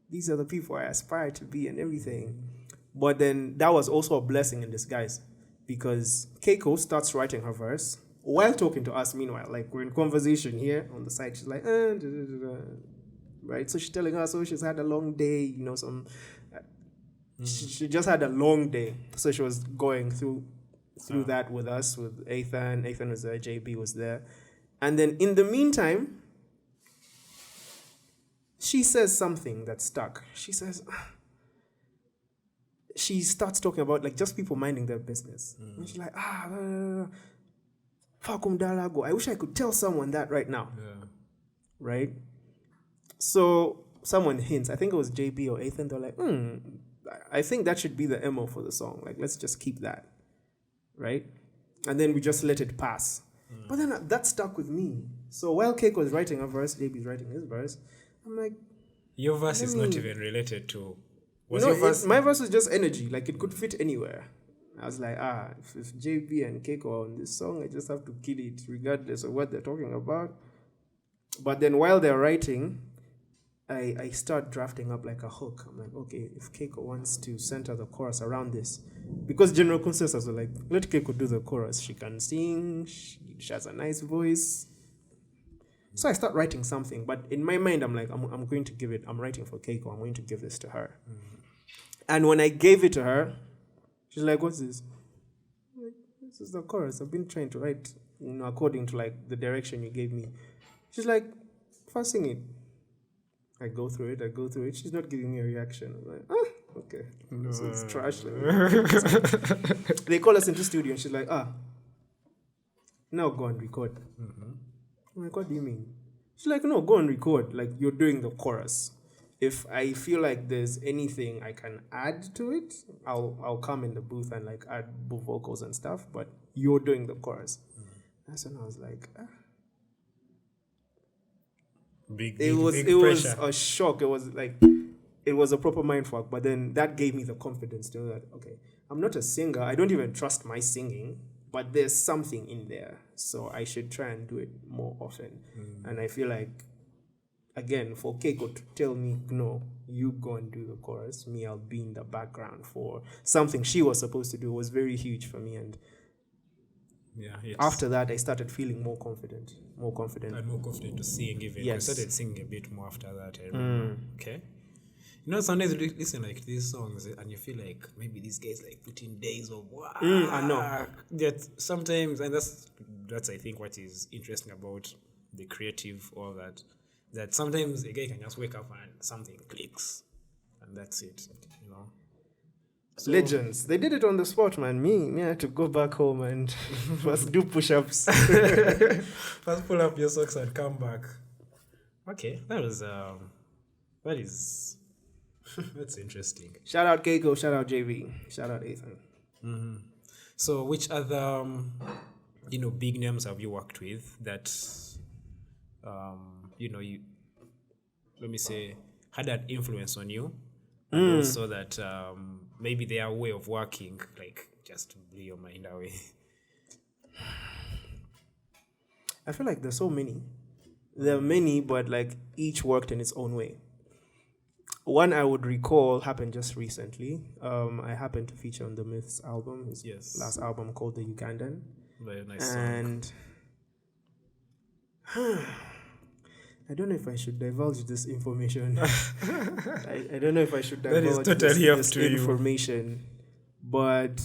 D: these are the people I aspire to be and everything. But then that was also a blessing in disguise because Keiko starts writing her verse while talking to us. Meanwhile, like we're in conversation here on the side. She's like, right? So she's telling us, she's had a long day, she just had a long day. So she was going through that with us, with Ethan. Ethan was there, JB was there. And then in the meantime, she says something that stuck. She starts talking about like just people minding their business. And she's like, Fakum Dalago. I wish I could tell someone that right now.
A: Yeah.
D: Right? So someone hints, I think it was JB or Ethan, they're like, I think that should be the MO for the song. Like, let's just keep that. Right? And then we just let it pass. But then that stuck with me. So while Keiko was writing her verse, JB's writing his verse, I'm like,
A: your verse is not even related to...
D: my verse was just energy. Like, it could fit anywhere. I was like, if JB and Keiko are on this song, I just have to kill it regardless of what they're talking about. But then while they're writing, I start drafting up like a hook. I'm like, okay, if Keiko wants to center the chorus around this, because general consensus was like, let Keiko do the chorus. She can sing, she has a nice voice. So I start writing something, but in my mind, I'm like, I'm going to give it, I'm writing for Keiko, I'm going to give this to her. And when I gave it to her, she's like, what's this? I'm like, this is the chorus. I've been trying to write, according to like the direction you gave me. She's like, first sing it. I go through it. She's not giving me a reaction. I'm like, okay. So it's trash. They call us into studio and she's like, now go and record. I'm like, what do you mean? She's like, no, go and record. Like, you're doing the chorus. If I feel like there's anything I can add to it, I'll come in the booth and like add vocals and stuff, but you're doing the chorus. That's when I was like,
A: Big
D: it was a shock. It was like, it was a proper mindfuck, but then that gave me the confidence to know that, okay, I'm not a singer. I don't even trust my singing, but there's something in there. So I should try and do it more often. And I feel like, again, for Keiko to tell me, no, you go and do the chorus, me, I'll be in the background for something she was supposed to do, was very huge for me. And after that, I started feeling more confident.
A: And more confident to sing even.
D: Yes.
A: I started singing a bit more after that, I remember. Okay. Sometimes you listen like these songs and you feel like maybe these guys like put in days of work.
D: I know.
A: That sometimes, and that's I think what is interesting about the creative, all that. That sometimes a guy can just wake up and something clicks, and that's it. So,
D: legends. They did it on the spot, man. Me, I had to go back home and first do push-ups.
A: First pull up your socks and come back. Okay, that's interesting.
D: Shout out Keiko, shout out JV, shout out Ethan.
A: So which other, big names have you worked with that, you, let me say, had an influence on you? And also that maybe their way of working, like, just blew your mind away.
D: I feel like there's so many. There are many, but like each worked in its own way. One I would recall happened just recently. I happened to feature on the Myths album, his last album called The Ugandan.
A: Very nice song.
D: And I don't know if I should divulge this information. I don't know if I should divulge this information. But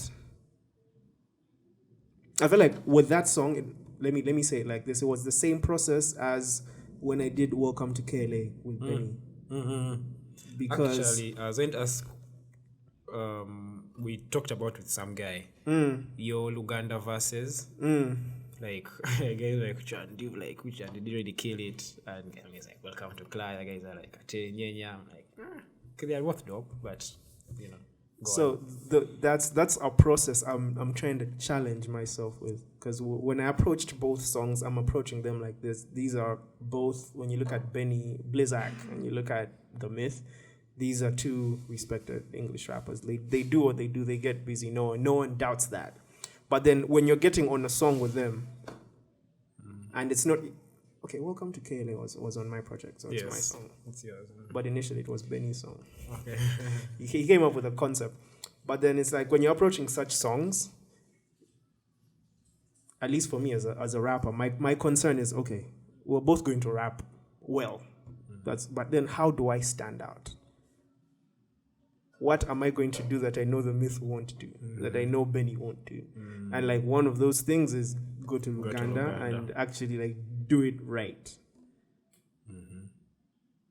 D: I feel like with that song, let me say it like this. It was the same process as when I did Welcome to KLA with Benny. Because
A: actually, I was going to ask, we talked about with some guy, your Luganda verses. Like, guys like, which one did you really kill it? And he's like, welcome to Clay. The guys are like, I'm like, they are both dope, but,
D: So that's a process I'm trying to challenge myself with. Because when I approached both songs, I'm approaching them like this. These are both, when you look at Benny Blixxack and you look at The Myth, these are two respected English rappers. They do what they do. They get busy. No one doubts that. But then when you're getting on a song with them, And it's not okay. Welcome to KLA was on my project, so it's my
A: Yes.
D: song.
A: It's yours.
D: But initially, it was Benny's song.
A: Okay.
D: He came up with a concept, but then it's like when you're approaching such songs. At least for me as a rapper, my concern is okay. We're both going to rap well. But then how do I stand out? What am I going to do that I know the Myth won't do, that I know Benny won't do? And like one of those things is go to Luganda and actually like do it right.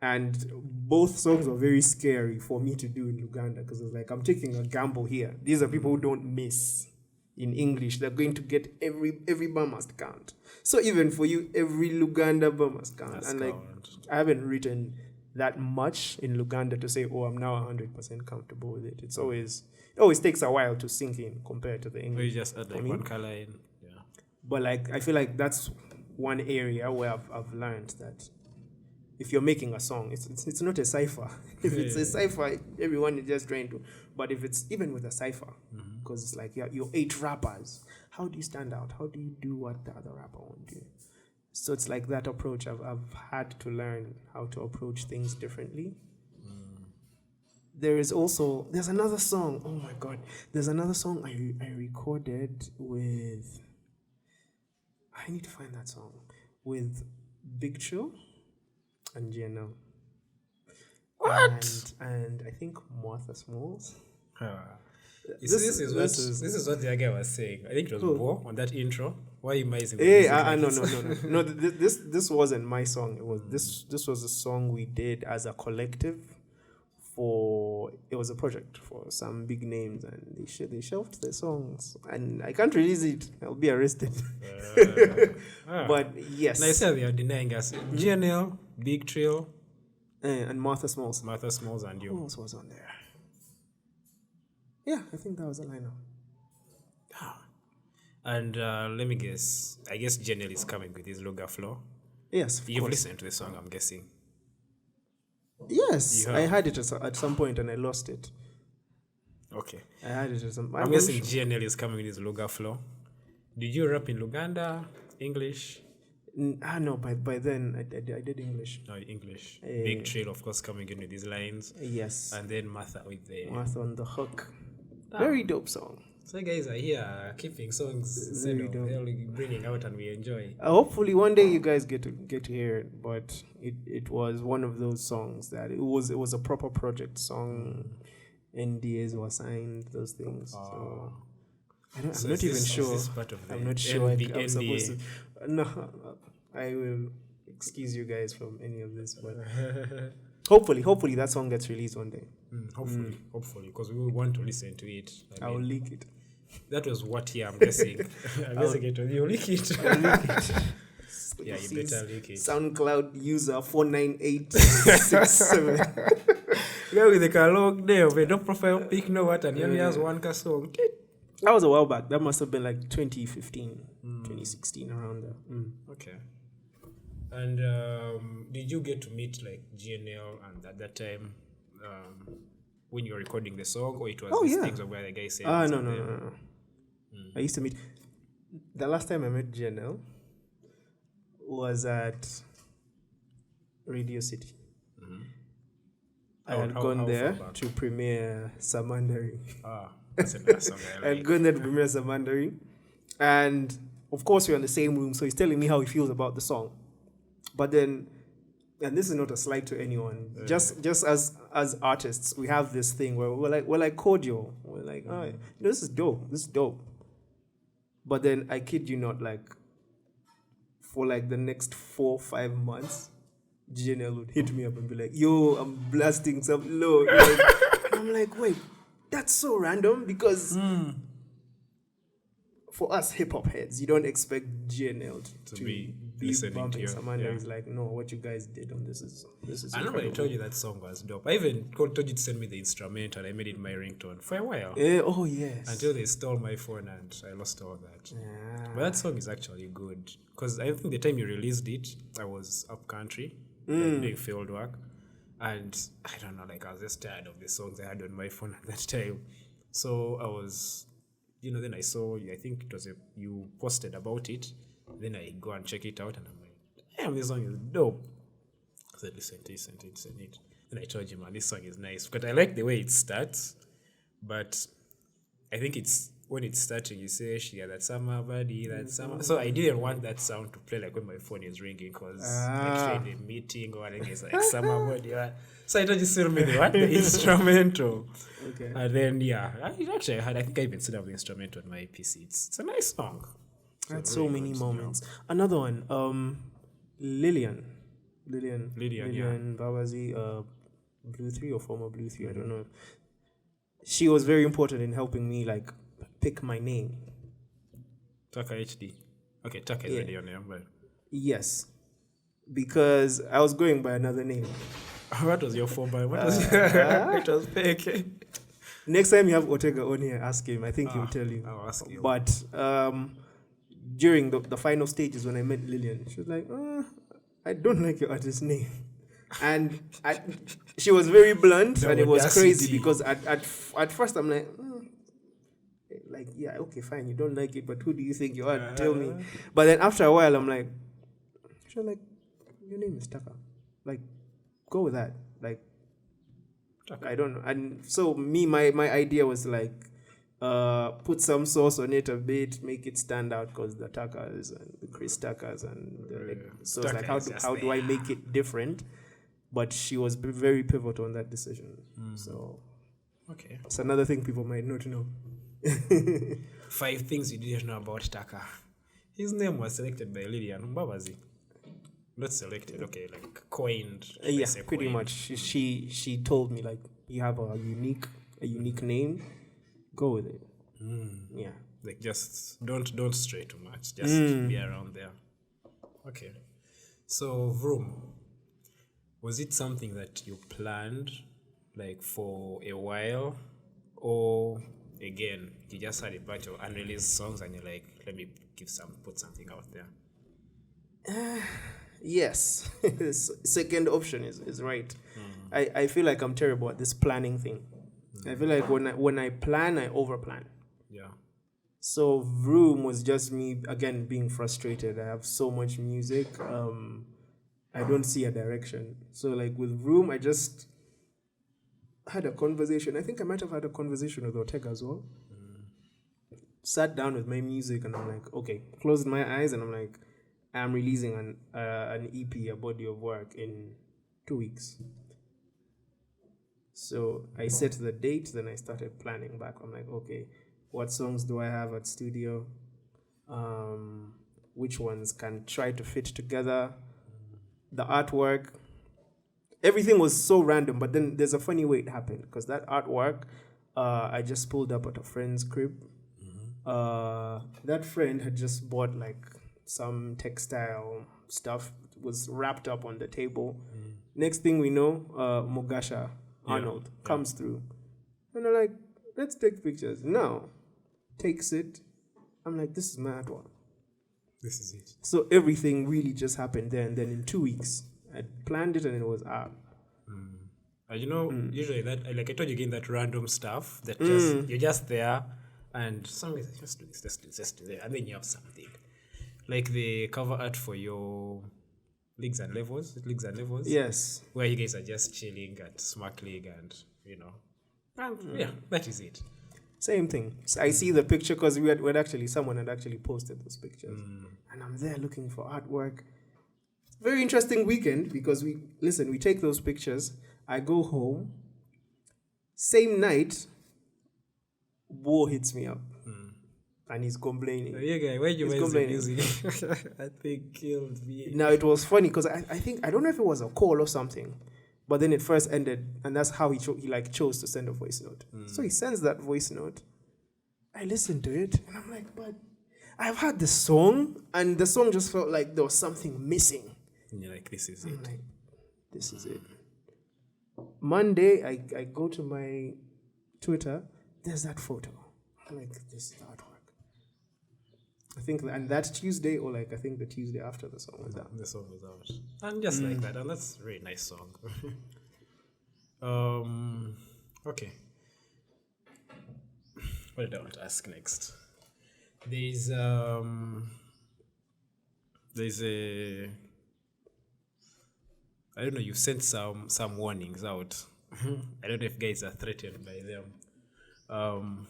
D: And both songs are very scary for me to do in Luganda because it's like I'm taking a gamble here. These are people who don't miss in English. They're going to get every bar must count. So even for you, every Luganda bar must count.
A: That's
D: and like
A: count.
D: I haven't written that much in Luganda to say, oh, I'm now 100% comfortable with it. It always takes a while to sink in compared to the
A: Or
D: English.
A: you just add like one color in. Yeah.
D: But like I feel like that's one area where I've learned that if you're making a song, it's not a cipher. If it's a cipher, everyone is just trying to. But if it's even with a cipher, because it's like you're 8 rappers, how do you stand out? How do you do what the other rapper won't do? So it's like that approach. I've had to learn how to approach things differently. There's another song. Oh my God, there's another song I recorded with. I need to find that song with Big Chill and GNL. What? And I think Martha Smalls.
A: This is what the other guy was saying. I think it was Bo on that intro. Why are you amazing?
D: No. This wasn't my song. It was this was a song we did as a collective. It was a project for some big names, and they shelved their songs, and I can't release it. I'll be arrested. But yes,
A: now you say they are denying us. GNL, Big Trill,
D: and Martha Smalls.
A: And you.
D: Who else was on there? Yeah, I think that was a lineup.
A: And let me guess. I guess GNL is coming with his Loga flow.
D: Yes, of
A: You've
D: course.
A: listened to the song, I'm guessing.
D: Yes, I had it at some point and I lost it.
A: Okay.
D: I had it at some.
A: I'm guessing GNL is coming with his Loga flow. Did you rap in Luganda, English?
D: No. By then I did English.
A: No, English. Big Trill, of course, coming in with his lines.
D: Yes.
A: And then Martha with the.
D: Martha on the hook. Very dope song.
A: So you guys are here keeping songs instead of bringing out and we enjoy.
D: Hopefully one day you guys get to hear it, but it was one of those songs that it was a proper project song. NDAs were signed, those things. So I'm not even sure. I'm not sure I'm supposed to. No, I will excuse you guys from any of this, but hopefully that song gets released one day.
A: Hopefully, because we will want to listen to it.
D: I will leak it.
A: That was what here, I'm guessing. I'm guessing it was you leak it. Yeah, you better leak it.
D: SoundCloud user 49867.
A: Yeah, with the catalog there, we don't profile pick no what, and he has one song.
D: That was a while back. That must have been like 2015, 2016, around there.
A: Okay. And did you get to meet like GNL and at that time when you were recording the song, or it was these things where the guy said?
D: No. I used to meet. The last time I met GNL was at Radio City. I had gone there to premiere Samandari.
A: That's a nice song.
D: I had gone there to premiere Samandari. And of course, we're in the same room, so he's telling me how he feels about the song. But then, and this is not a slight to anyone, just as artists, we have this thing where we're like cordial. We're like, oh, this is dope. But then, I kid you not, like, for like the next 4 or 5 months, GNL would hit me up and be like, yo, I'm blasting some low. Like, I'm like, wait, that's so random because for us hip hop heads, you don't expect GNL to be bumping someone that is like, no, what you guys did on this is
A: I know I told you that song was dope. I even told you to send me the instrumental. I made it my ringtone for a while.
D: Oh yes.
A: Until they stole my phone and I lost all that.
D: Yeah.
A: But that song is actually good because I think the time you released it, I was up country doing field work, and I don't know, like I was just tired of the songs I had on my phone at that time. So I was, then I saw, I think it was you posted about it. Then I go and check it out, and I'm like, damn, this song is dope. I said, listen to it. And I told him, man, this song is nice. Because I like the way it starts, but I think it's when it's starting, you say, she got that summer body, that summer. So I didn't want that sound to play like when my phone is ringing, because actually in a meeting or anything, it's like summer body. So I just film me the instrumental.
D: Okay.
A: And then, I think I even set up the instrumental on my PC. It's a nice song.
D: Had so many moments. Another one, Lillian Babazi, Blue 3 or former Blue 3, I don't know. She was very important in helping me like pick my name.
A: Taka HD. Okay, Taka is already your name, but
D: Yes, because I was going by another name.
A: what was your former? What was it was fake.
D: Next time you have Ortega on here, ask him. I think he'll tell you.
A: I'll ask you.
D: But during the final stages when I met Lillian, she was like, I don't like your artist name. And she was very blunt, and it was crazy because at first I'm like, yeah, okay, fine, you don't like it, but who do you think you are? Tell me. But then after a while, I'm like, she's like, your name is Taka. Like, go with that. Like, I don't know. And so my idea was like, put some sauce on it a bit, make it stand out, because the Takas and the Chris Takas so it's like, how do I make it different? But she was very pivotal on that decision. So
A: Okay.
D: it's another thing people might not know.
A: 5 things you didn't know about Taka. His name was selected by Lillian Mbabazi. Not selected, okay, like coined.
D: Yeah, pretty much. She told me like, you have a unique name, go with it. Yeah.
A: Like, just don't stray too much. Just be around there. Okay. So Vroom, was it something that you planned like for a while, or again you just had a bunch of unreleased songs and you're like, let me put something out there?
D: Yes. Second option is right. I feel like I'm terrible at this planning thing. I feel like when I plan, I overplan.
A: Yeah.
D: So Vroom was just me again being frustrated. I have so much music. I don't see a direction. So like with Vroom, I just had a conversation. I think I might have had a conversation with Ortega as well. Sat down with my music and I'm like, okay, closed my eyes and I'm like, I'm releasing an EP, a body of work, in 2 weeks. So I set the date, then I started planning back. I'm like, okay, what songs do I have at studio? Which ones can try to fit together? The artwork. Everything was so random, but then there's a funny way it happened, because that artwork, I just pulled up at a friend's crib. That friend had just bought like some textile stuff, was wrapped up on the table. Next thing we know, Mogasha Arnold comes through. And they're like, let's take pictures. Now, takes it. I'm like, this is my artwork.
A: This is it.
D: So everything really just happened there, and then in 2 weeks, I planned it and it was out.
A: Usually that, like I told you again, that random stuff that just you're just there, and somebody says, just do this, just do that, and then you have something. Like the cover art for your Leagues and Levels.
D: Yes.
A: Where you guys are just chilling at Smack League and, that is it.
D: Same thing. So I see the picture because someone had actually posted those pictures. And I'm there looking for artwork. Very interesting weekend because we take those pictures. I go home. Same night, War hits me up. And he's complaining.
A: Yeah, guy, why you guys music? I think killed me.
D: Now it was funny because I don't know if it was a call or something, but then it first ended, and that's how he chose to send a voice note. So he sends that voice note. I listened to it, and I'm like, but I've heard the song, and the song just felt like there was something missing.
A: And you're like, this is it.
D: I'm like, this is it. Monday, I go to my Twitter. There's that photo. I'm like, this is the artwork. I think, and that Tuesday, or like I think the Tuesday after the song was out.
A: The song was out, and just like that, and that's a very nice song. Okay. What did I want to ask next? There's there's a, I don't know, you sent some warnings out. I don't know if guys are threatened by them.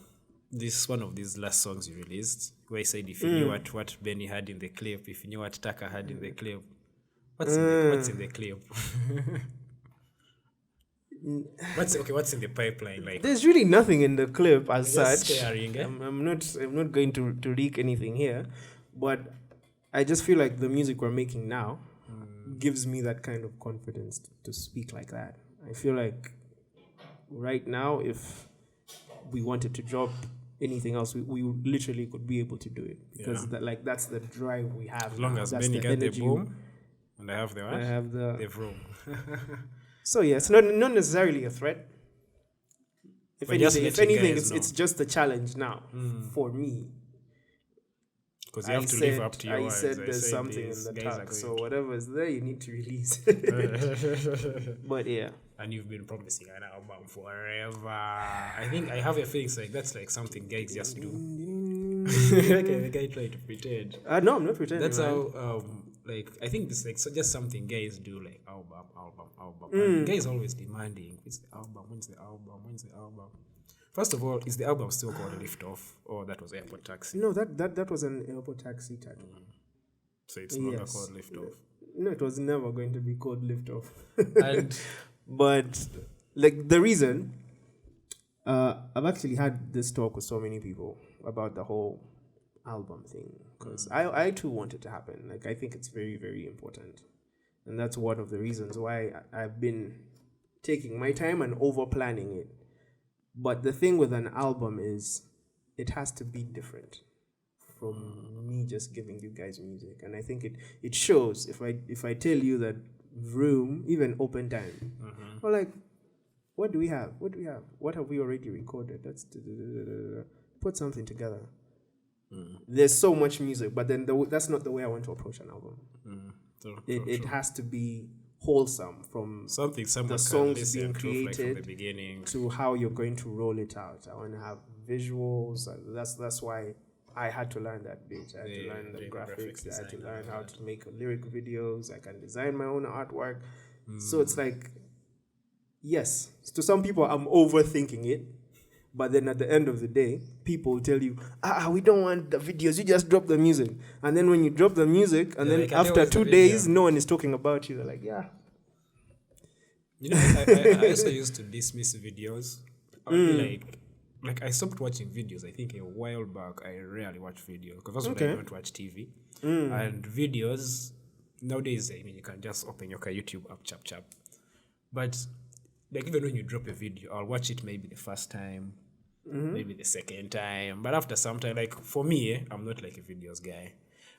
A: This is one of these last songs you released, where I said if you knew what Benny had in the clip, if you knew what Taka had in the clip, what's in the clip? What's in the pipeline? Like,
D: There's really nothing in the clip as
A: just
D: such.
A: staring, eh?
D: I'm not going to leak anything here, but I just feel like the music we're making now gives me that kind of confidence to speak like that. I feel like right now, if we wanted to drop anything else, we literally could be able to do it because that's the drive we have.
A: as long
D: now.
A: as
D: That's
A: Benny
D: the
A: got the
D: energy.
A: boom, and I have the what?
D: I have
A: The vroom.
D: So yeah, it's not necessarily a threat. If
A: But just
D: anything,
A: letting guys know.
D: it's just a challenge now for me.
A: Because you have to live up to your
D: I
A: words.
D: said there's something in the track, so whatever is there, you need to release. But yeah,
A: and you've been promising an album forever. I think I have a feeling like that's like something guys just do. Okay, the guy tried to pretend.
D: No, I'm not pretending.
A: That's how like I think it's like just something guys do, like album. And guys always demanding, when's the album? First of all, is the album still called Lift Off, or that was Airport Taxi?
D: No, that was an Airport Taxi title.
A: So it's no longer called Lift Off.
D: No, it was never going to be called Lift Off.
A: And
D: but like the reason, I've actually had this talk with so many people about the whole album thing because I too want it to happen. Like I think it's very, very important, and that's one of the reasons why I've been taking my time and over planning it. But the thing with an album is it has to be different from me just giving you guys music. And I think it shows if I tell you that Vroom, even Open Time, or like, what do we have? What have we already recorded? Let's put something together. There's so much music, but then that's not the way I want to approach an album. It has to be wholesome from the songs being created
A: from the beginning
D: to how you're going to roll it out. I want to have visuals. That's why I had to learn that bit. I had to learn the graphics. I had to learn how to make lyric videos. I can design my own artwork. So it's like, yes, to some people I'm overthinking it. But then at the end of the day, people will tell you, we don't want the videos, you just drop the music. And then when you drop the music, and then like, after 2 days, no one is talking about you. They're like, yeah.
A: You know, I also used to dismiss videos. I would be like I stopped watching videos, I think a while back. I rarely watch videos, because first of all, I don't watch TV. And videos, nowadays, I mean, you can just open your YouTube app, chap. But like even when you drop a video, I'll watch it maybe the first time, maybe the second time. But after some time, like for me, I'm not like a videos guy.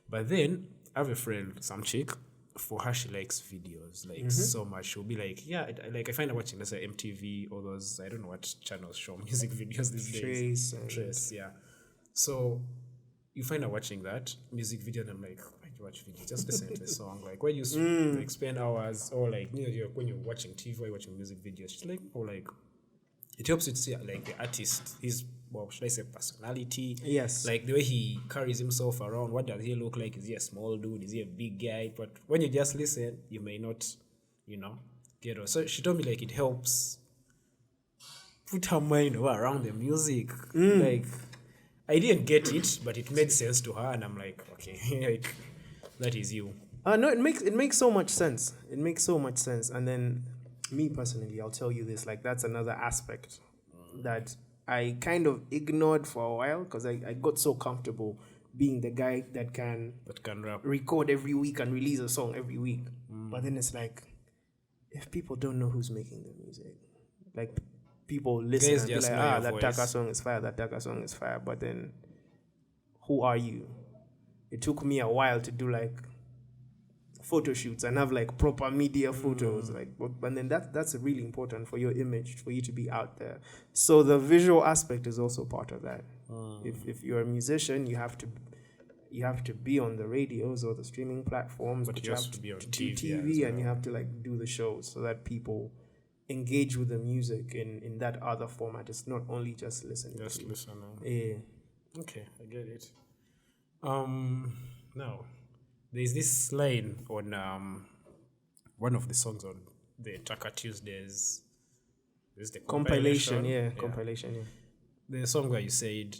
A: But then I have a friend, some chick, for her she likes videos like so much. She'll be like, I find her watching, let's say MTV, or those, I don't know what channels show music videos these days. Trace, yeah. So you find her watching that music video, and I'm like, why do you watch video? Just listen to the song. Like, why do you like spend hours, or like, you know, when you're watching TV or you're watching music videos, she's like, or like, it helps you to see like the artist, his, well, should I say personality? Yes. Like the way he carries himself around. What does he look like? Is he a small dude? Is he a big guy? But when you just listen, you may not, get it. So she told me like it helps put her mind around the music. Like, I didn't get it, but it made sense to her, and I'm like, okay, like, that is you. No, it makes so much sense. It makes so much sense. And then me personally, I'll tell you this, like that's another aspect that I kind of ignored for a while, because I got so comfortable being the guy that can rap, record every week and release a song every week. But then it's like, if people don't know who's making the music, like people listen and be like, that Taka song is fire, that Taka song is fire. But then, who are you? It took me a while to do like photo shoots and have like proper media photos, and then that's really important for your image, for you to be out there. So the visual aspect is also part of that. If you're a musician, you have to be on the radios or the streaming platforms, but you have to be on TV and you have to like do the shows so that people engage with the music in that other format. It's not only just listening. Yeah. Okay, I get it. Now, There's this line on one of the songs on the Taka Tuesdays. This is the
D: Compilation, compilation, yeah.
A: The song where you said,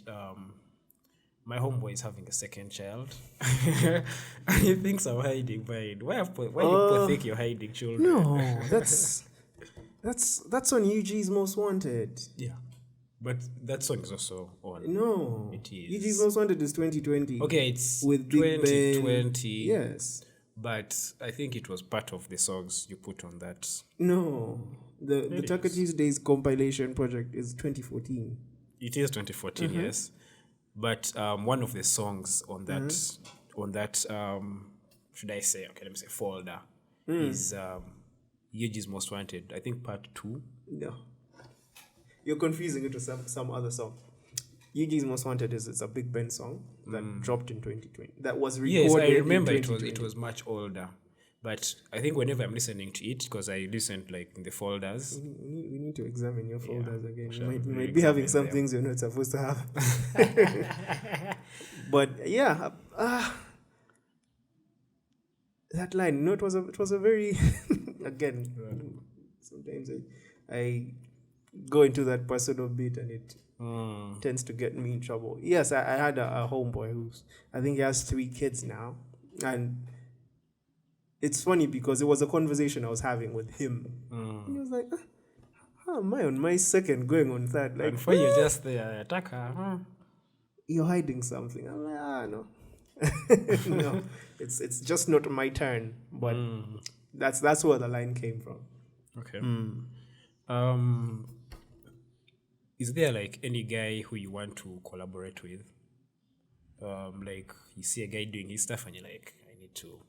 A: my homeboy is having a second child. He thinks I'm hiding behind. Why you think you're hiding children?
D: No, that's on UG's Most Wanted.
A: Yeah. But that song is also on.
D: No.
A: It is.
D: UG's Most Wanted is 2020.
A: Okay, it's
D: with Big
A: 2020.
D: Yes.
A: But I think it was part of the songs you put on that.
D: No. The Taka Tuesdays compilation project is 2014.
A: It is 2014, yes. But one of the songs on that should I say, okay, let me say folder is UG's Most Wanted. I think part 2.
D: No. You're confusing it with some other song. UG's Most Wanted is a Big Ben song that dropped in 2020. That was recorded.
A: Yes, I remember
D: in
A: it was much older. But I think whenever I'm listening to it, because I listened like in the folders.
D: We need to examine your folders again.
A: sure.
D: You might be having some things you're not supposed to have. But yeah, that line. No, it was a very again. Sometimes I go into that personal bit and it tends to get me in trouble. Yes, I had a homeboy I think he has 3 kids now, and it's funny because it was a conversation I was having with him. He was like, how am I on my second going on third? Like,
A: And for you just there, Taka,
D: you're hiding something. I'm like, no. No, it's just not my turn. But that's where the line came from.
A: Okay. Is there like any guy who you want to collaborate with? Like you see a guy doing his stuff and you're like, I need to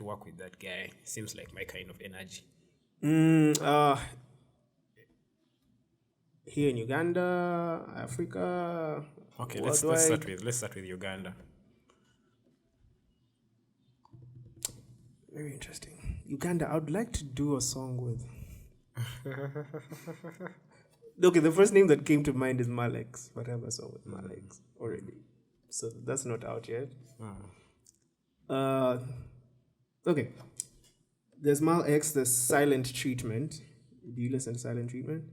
A: work with that guy. Seems like my kind of energy.
D: Here in Uganda, Africa.
A: Okay, let's start with Uganda.
D: Very interesting. Uganda, I would like to do a song with. Okay, the first name that came to mind is Malex, but I have a song with Malex already. So that's not out yet. Okay. There's Malex, there's Silent Treatment. Do you listen to Silent Treatment?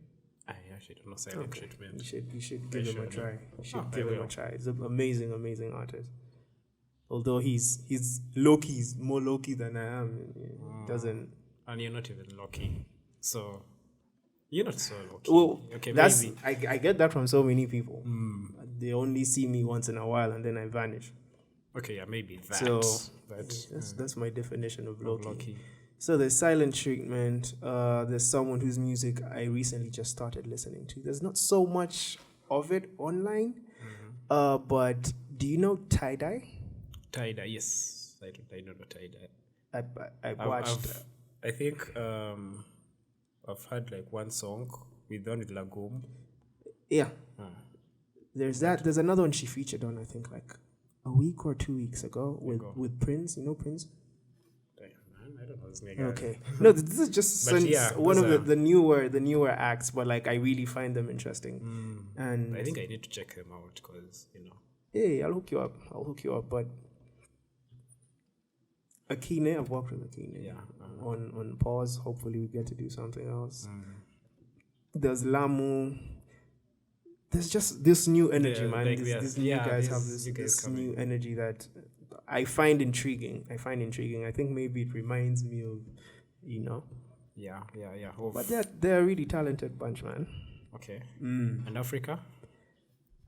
A: I actually don't know Silent Treatment.
D: You should give him a try. You should give him a try. He's an amazing, amazing artist. Although he's low-key, he's more low-key than I am. He doesn't...
A: And you're not even lucky. So... You're not so lucky.
D: Well,
A: okay,
D: that's
A: maybe.
D: I get that from so many people. They only see me once in a while and then I vanish.
A: Okay, yeah, maybe that.
D: So
A: but
D: that's my definition of lucky.
A: lucky.
D: So there's Silent Treatment. There's someone whose music I recently just started listening to. There's not so much of it online. But do you know Tie Dye?
A: Tie Dye, yes. I don't know Tie Dye.
D: I watched.
A: I think I've heard like one song with Lagom.
D: Yeah. There's that. There's another one she featured on, I think, like a week or 2 weeks ago with Prince. You know Prince?
A: I don't know his name.
D: Okay. No, this is just one of the newer acts, but like I really find them interesting. And
A: I think I need to check them out because
D: Hey, I'll hook you up. But Akine, I've worked with Akine.
A: Yeah.
D: On pause. Hopefully we get to do something else. There's Lamu. There's just this new energy, man.
A: Like
D: these new guys have this new energy that I find intriguing. I think maybe it reminds me of,
A: Yeah.
D: But they're a really talented bunch, man.
A: Okay. And Africa?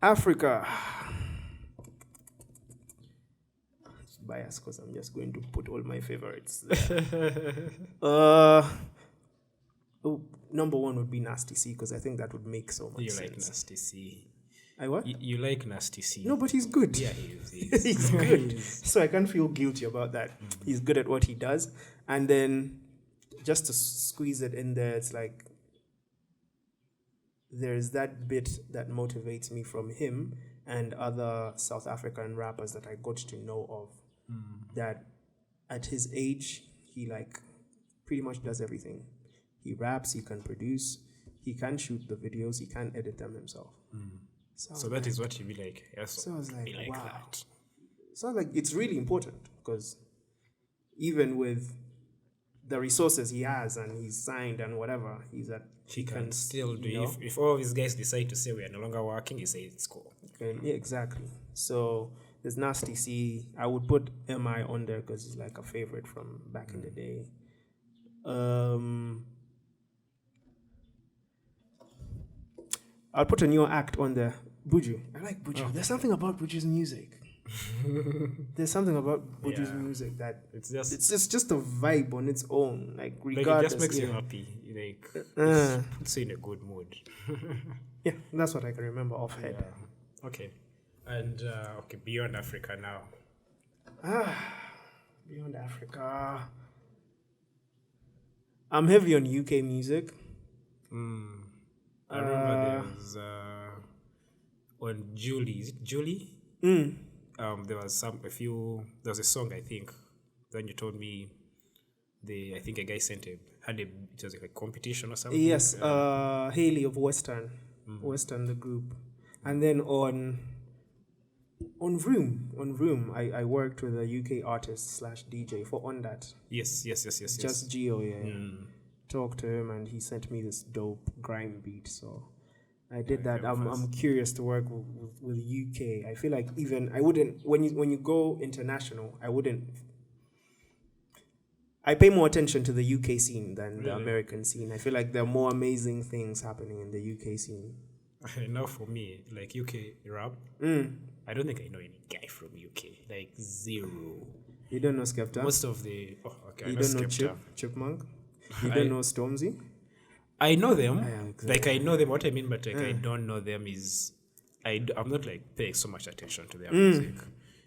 D: Africa. It's biased because I'm just going to put all my favorites there. Number one would be Nasty C because I think that would make so much sense.
A: You like Nasty C.
D: I what?
A: You like Nasty C.
D: No, but he's good.
A: Yeah, he is.
D: He's good. So I can't feel guilty about that. He's good at what he does. And then just to squeeze it in there, it's like there's that bit that motivates me from him and other South African rappers that I got to know of. That at his age, he like pretty much does everything. He raps, he can produce, he can shoot the videos, he can edit them himself.
A: So that is what you be like. Yes.
D: So I was like, wow.
A: That.
D: sounds like it's really important because even with the resources he has and he's signed and whatever,
A: He can still do.
D: you know,
A: If all of these guys decide to say we are no longer working, you say it's cool.
D: yeah, exactly. So there's Nasty C. I would put MI on there because he's like a favorite from back in the day. I'll put a newer act on there. Buju. I like Buju. There's something about Buju's music. There's something about Buju's music that
A: It's just
D: it's just a vibe on its own. Like
A: like it
D: regardless.
A: just makes you
D: yeah.
A: happy. Like it puts you in a good mood.
D: Yeah, that's what I can remember offhand.
A: Yeah. Okay. And okay, beyond Africa now.
D: Beyond Africa. I'm heavy on UK music.
A: I remember there was on Julie. Is it Julie? There was there was a song I think. Then you told me I think a guy it was like a competition or something.
D: Yes, Haley of Western the group, and then on Vroom, I worked with a UK artist / DJ for On That.
A: Yes.
D: Just Geo, yeah. Talked to him and he sent me this dope grime beat. So I did that. I'm curious to work with UK. I feel like even I wouldn't when you go international, I pay more attention to the UK scene than the American scene. I feel like there are more amazing things happening in the UK scene.
A: Now for me, like UK rap, I don't think I know any guy from UK. Like zero.
D: You don't know Skepta?
A: Most of the
D: you don't know Chipmunk? You don't know Stormzy?
A: I know them.
D: Exactly.
A: Like I know them. What I mean, but like I don't know them is I'm not like paying so much attention to their music.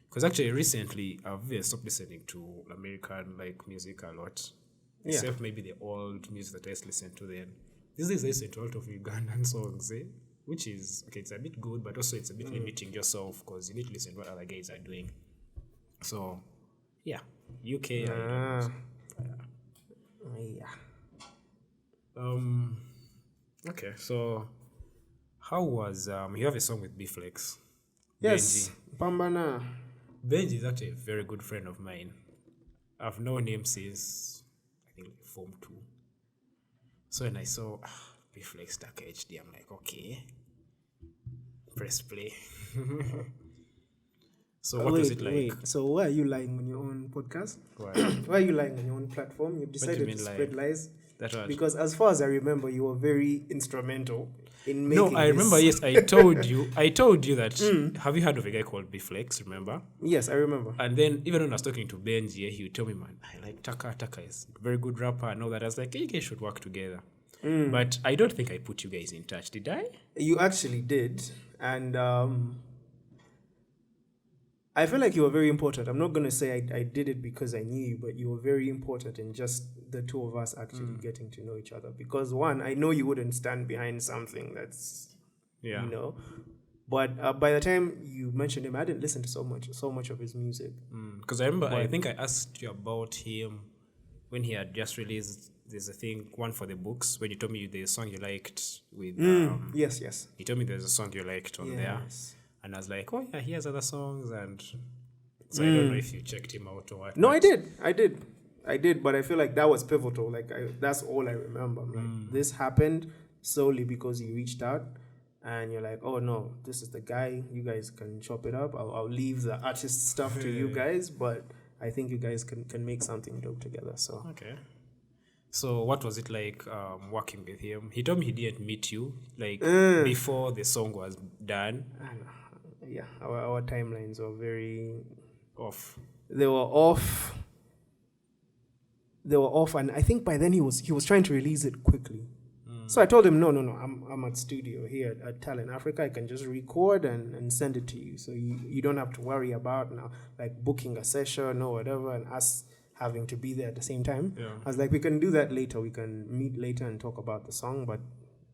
A: Because actually recently I've stopped listening to American like music a lot. Except maybe the old music that I used to listen to then. These days I listen to a lot of Ugandan songs, which is okay, it's a bit good, but also it's a bit limiting yourself because you need to listen to what other guys are doing. So yeah. UK okay, so how was you have a song with Blixxack?
D: Yes, Pambana.
A: Benji is actually a very good friend of mine. I've known him since I think like Form 2. So when I saw Blixxack Stack HD, I'm like, okay, press play. So what was it like?
D: So why are you lying on your own podcast?
A: Why?
D: Why are you lying on your own platform? You've decided
A: mean
D: to
A: lying?
D: spread lies.
A: That's what.
D: Because as far as I remember, you were very instrumental in making
A: No, I remember. Yes, I told you that. Have you heard of a guy called Blixxack? Remember?
D: Yes, I remember.
A: And then even when I was talking to Benji, he would tell me, "Man, I like Taka. Taka is a very good rapper." And all that. I was like, "You guys should work together." But I don't think I put you guys in touch. Did I?
D: You actually did, and I feel like you were very important. I'm not going to say I did it because I knew you, but you were very important in just the two of us actually getting to know each other. Because one, I know you wouldn't stand behind something that's, you know. But by the time you mentioned him, I didn't listen to so much of his music.
A: Because I remember, I think I asked you about him when he had just released. There's a thing, one for the books, when you told me the song you liked with.
D: Yes.
A: You told me there's a song you liked on there.
D: Yes.
A: And I was like, oh yeah, he has other songs, and so I don't know if you checked him out or what.
D: No, I did, but I feel like that was pivotal. Like that's all I remember. Like this happened solely because you reached out, and you're like, oh no, this is the guy. You guys can chop it up. I'll leave the artist stuff to you guys, but I think you guys can make something dope together. So
A: okay. So what was it like working with him? He told me he didn't meet you like before the song was done.
D: Yeah, our timelines were very
A: off.
D: They were off, and I think by then he was trying to release it quickly. So I told him, no, I'm at studio here at Talent Africa. I can just record and send it to you, so you don't have to worry about now like booking a session or whatever, and us having to be there at the same time.
A: Yeah.
D: I was like, we can do that later. We can meet later and talk about the song, but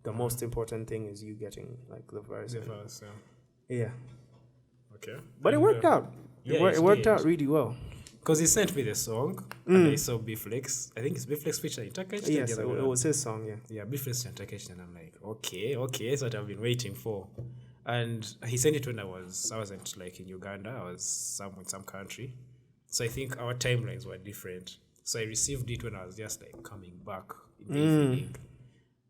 D: the most important thing is you getting like the verse. Yeah.
A: Okay.
D: But it worked out. It worked out really well.
A: Because he sent me the song, and I saw Blixxack. I think it's Blixxack featuring Takashi.
D: Yes, it was his song, yeah.
A: Yeah, Blixxack and Takashi, and I'm like, okay, that's what I've been waiting for. And he sent it when I wasn't like in Uganda. I was in some country. So I think our timelines were different. So I received it when I was just like coming back in the evening.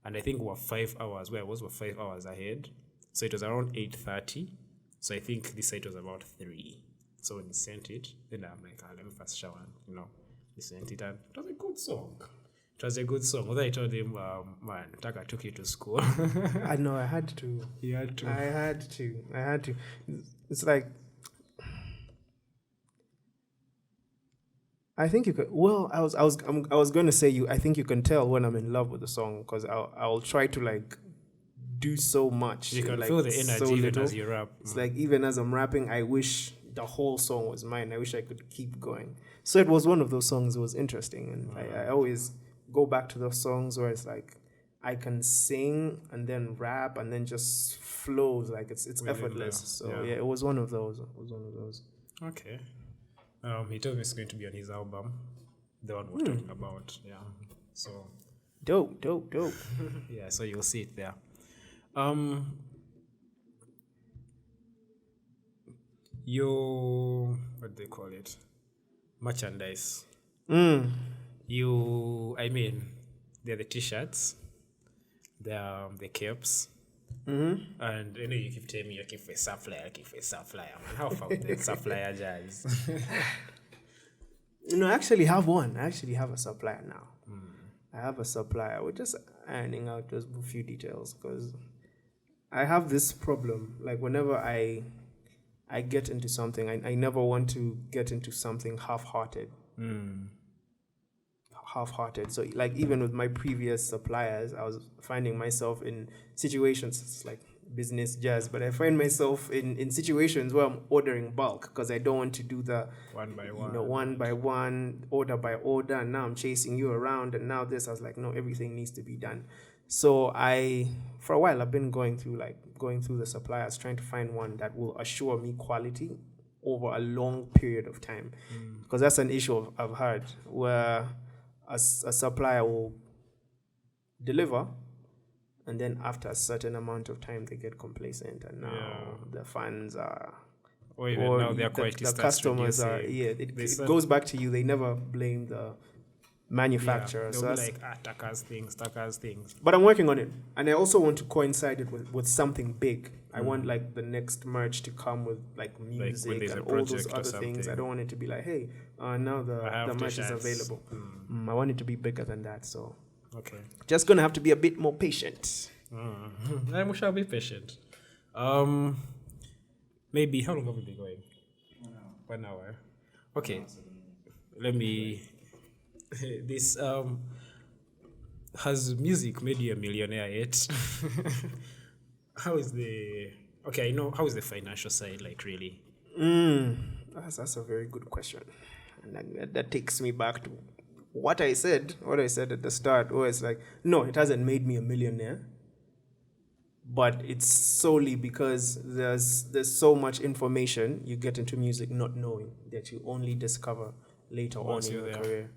A: And I think we're 5 hours, where I was, were 5 hours ahead. So it was around 8:30. So I think the site was about 3. So when he sent it, then I'm like, let me first shower. He sent it, and it was a good song. It was a good song. Although I told him, man, Taka took you to school.
D: I know, I had to.
A: You had to.
D: I had to. It's like, I think you could. Well, I was going to say I think you can tell when I'm in love with the song, because I'll try to like do so much.
A: You can
D: like,
A: feel the energy
D: so
A: even
D: little.
A: as you rap.
D: It's like even as I'm rapping, I wish the whole song was mine. I wish I could keep going. So it was one of those songs that was interesting, and I always go back to those songs where it's like I can sing and then rap and then just flows, like it's effortless. So yeah, it was one of those.
A: Okay. He told me it's going to be on his album, the one we're talking about. Yeah. So
D: dope.
A: yeah, so you'll see it there. Your, what do they call it? Merchandise. They're the t-shirts, they're the capes, and you keep telling me you're looking for a supplier. Man, how far with that supplier jazz?
D: I actually have one. I actually have a supplier now. I have a supplier. We're just ironing out just a few details, because I have this problem. Like whenever I get into something, I never want to get into something half-hearted. So like even with my previous suppliers, I was finding myself in situations, it's like business jazz, but I find myself in situations where I'm ordering bulk, because I don't want to do the one by one, order by order, and now I'm chasing you around, and now this. I was like, no, everything needs to be done. So for a while I've been going through the suppliers, trying to find one that will assure me quality over a long period of time, because that's an issue I've had, where a supplier will deliver, and then after a certain amount of time they get complacent, and now the fans are,
A: or even now their quality
D: the
A: starts
D: customers are,
A: reducing.
D: it goes back to you. They never blame the manufacturer.
A: They'll
D: So
A: be like, Taka's things.
D: but I'm working on it, and I also want to coincide it with something big. I want like the next merch to come with like music
A: there's
D: and
A: a
D: all those
A: project or
D: other things.
A: something.
D: I don't want it to be like, hey, now the merch is
A: t-shirts.
D: available. I want it to be bigger than that. So
A: Okay.
D: just gonna have to be a bit more patient.
A: We shall be patient. Maybe how long have we been going? 1 hour. Okay. Let me. This has music made you a millionaire yet? How is the how is the financial side like really?
D: That's a very good question, and that takes me back to what I said at the start. Where it's like, no, it hasn't made me a millionaire, but it's solely because there's so much information you get into music not knowing, that you only discover later on in your career.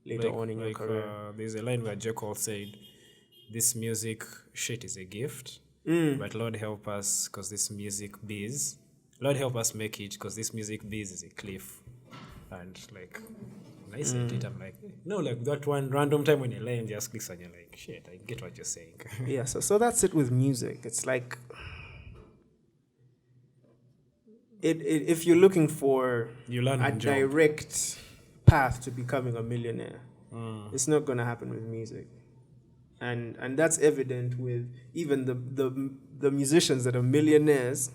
D: Later on in your career.
A: There's a line where J. Cole said, "This music shit is a gift, but Lord help us, because this music biz, Lord help us make it, because this music biz is a cliff." And like, when I said it, I'm like, no, like that one random time when you're lying, just clicks and you're like, shit, I get what you're saying.
D: Yeah, so that's it with music. It's like, if you're looking for
A: You learn
D: a
A: on job.
D: direct path to becoming a millionaire, it's not going to happen with music. And that's evident with even the musicians that are millionaires.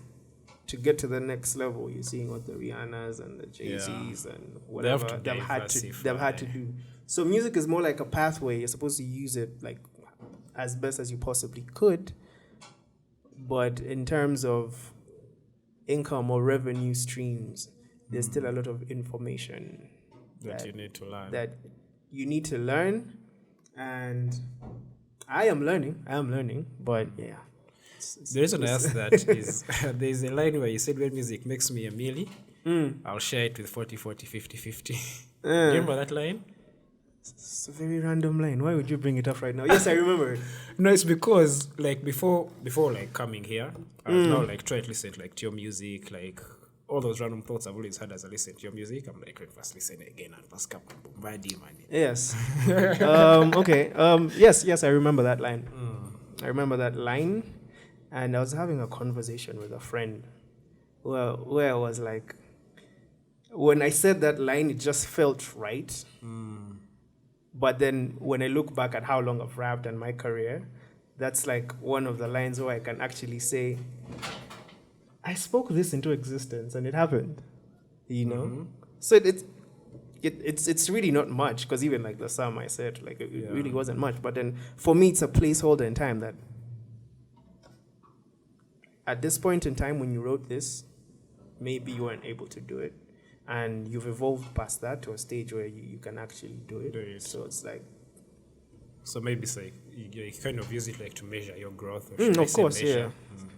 D: To get to the next level, you're seeing what the Rihannas and the Jay-Z's and whatever they've had to do. So music is more like a pathway. You're supposed to use it like as best as you possibly could. But in terms of income or revenue streams, there's still a lot of information
A: that you need to learn.
D: That you need to learn, and I am learning, but yeah.
A: The reason I asked that is there's a line where you said, when music makes me a milli, I'll share it with 40, 40, 50, 50. Do you remember that line?
D: It's a very random line. Why would you bring it up right now? Yes, I remember it.
A: No, it's because like before like coming here, I was now like trying to listen like to your music, like all those random thoughts I've always had as I listen to your music. I'm like, first listen again and first come bombarding man.
D: Yes. Okay. Yes, I remember that line. I remember that line, and I was having a conversation with a friend, where I was like, when I said that line, it just felt right. But then when I look back at how long I've rapped and my career, that's like one of the lines where I can actually say, I spoke this into existence and it happened, you know? So it's really not much, because even like the sum I said, like it really wasn't much. But then for me, it's a placeholder in time that at this point in time when you wrote this, maybe you weren't able to do it. And you've evolved past that to a stage where you can actually do it. So it's like...
A: So maybe it's like you kind of use it like to measure your growth.
D: Of course, yeah.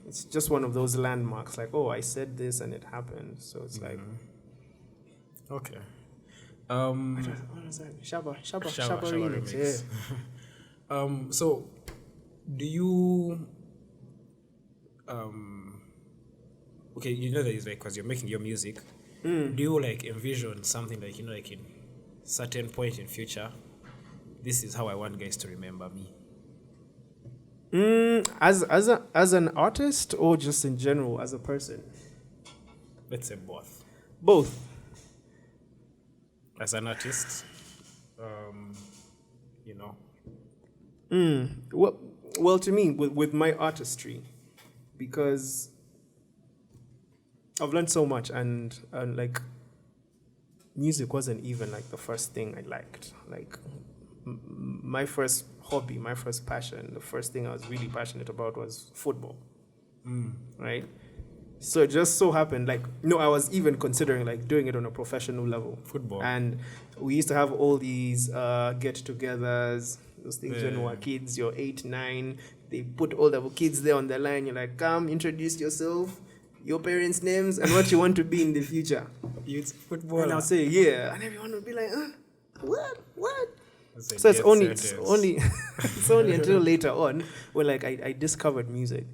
D: It's just one of those landmarks, like, oh, I said this and it happened. So it's like...
A: Okay.
D: What is that? Shabba remix.
A: Yeah. So, do you... okay, you know that it's like, because you're making your music, do you like envision something like, you know, like in certain point in future, this is how I want guys to remember me?
D: As an artist, or just in general as a person?
A: Let's say both.
D: Both.
A: As an artist, you know.
D: Well, to me, with my artistry, because I've learned so much, and like music wasn't even like the first thing I liked. Like my first hobby, my first passion, the first thing I was really passionate about was football. Right? So it just so happened, like, I was even considering like doing it on a professional level.
A: Football.
D: And we used to have all these get-togethers, those things when we were kids, you're 8, 9, they put all the kids there on the line, you're like, come, introduce yourself, your parents' names, and what you want to be in the future.
A: Youth football.
D: And I'll say, yeah. And everyone would be like, what?
A: Like,
D: so it's only it's only until later on when like I discovered music.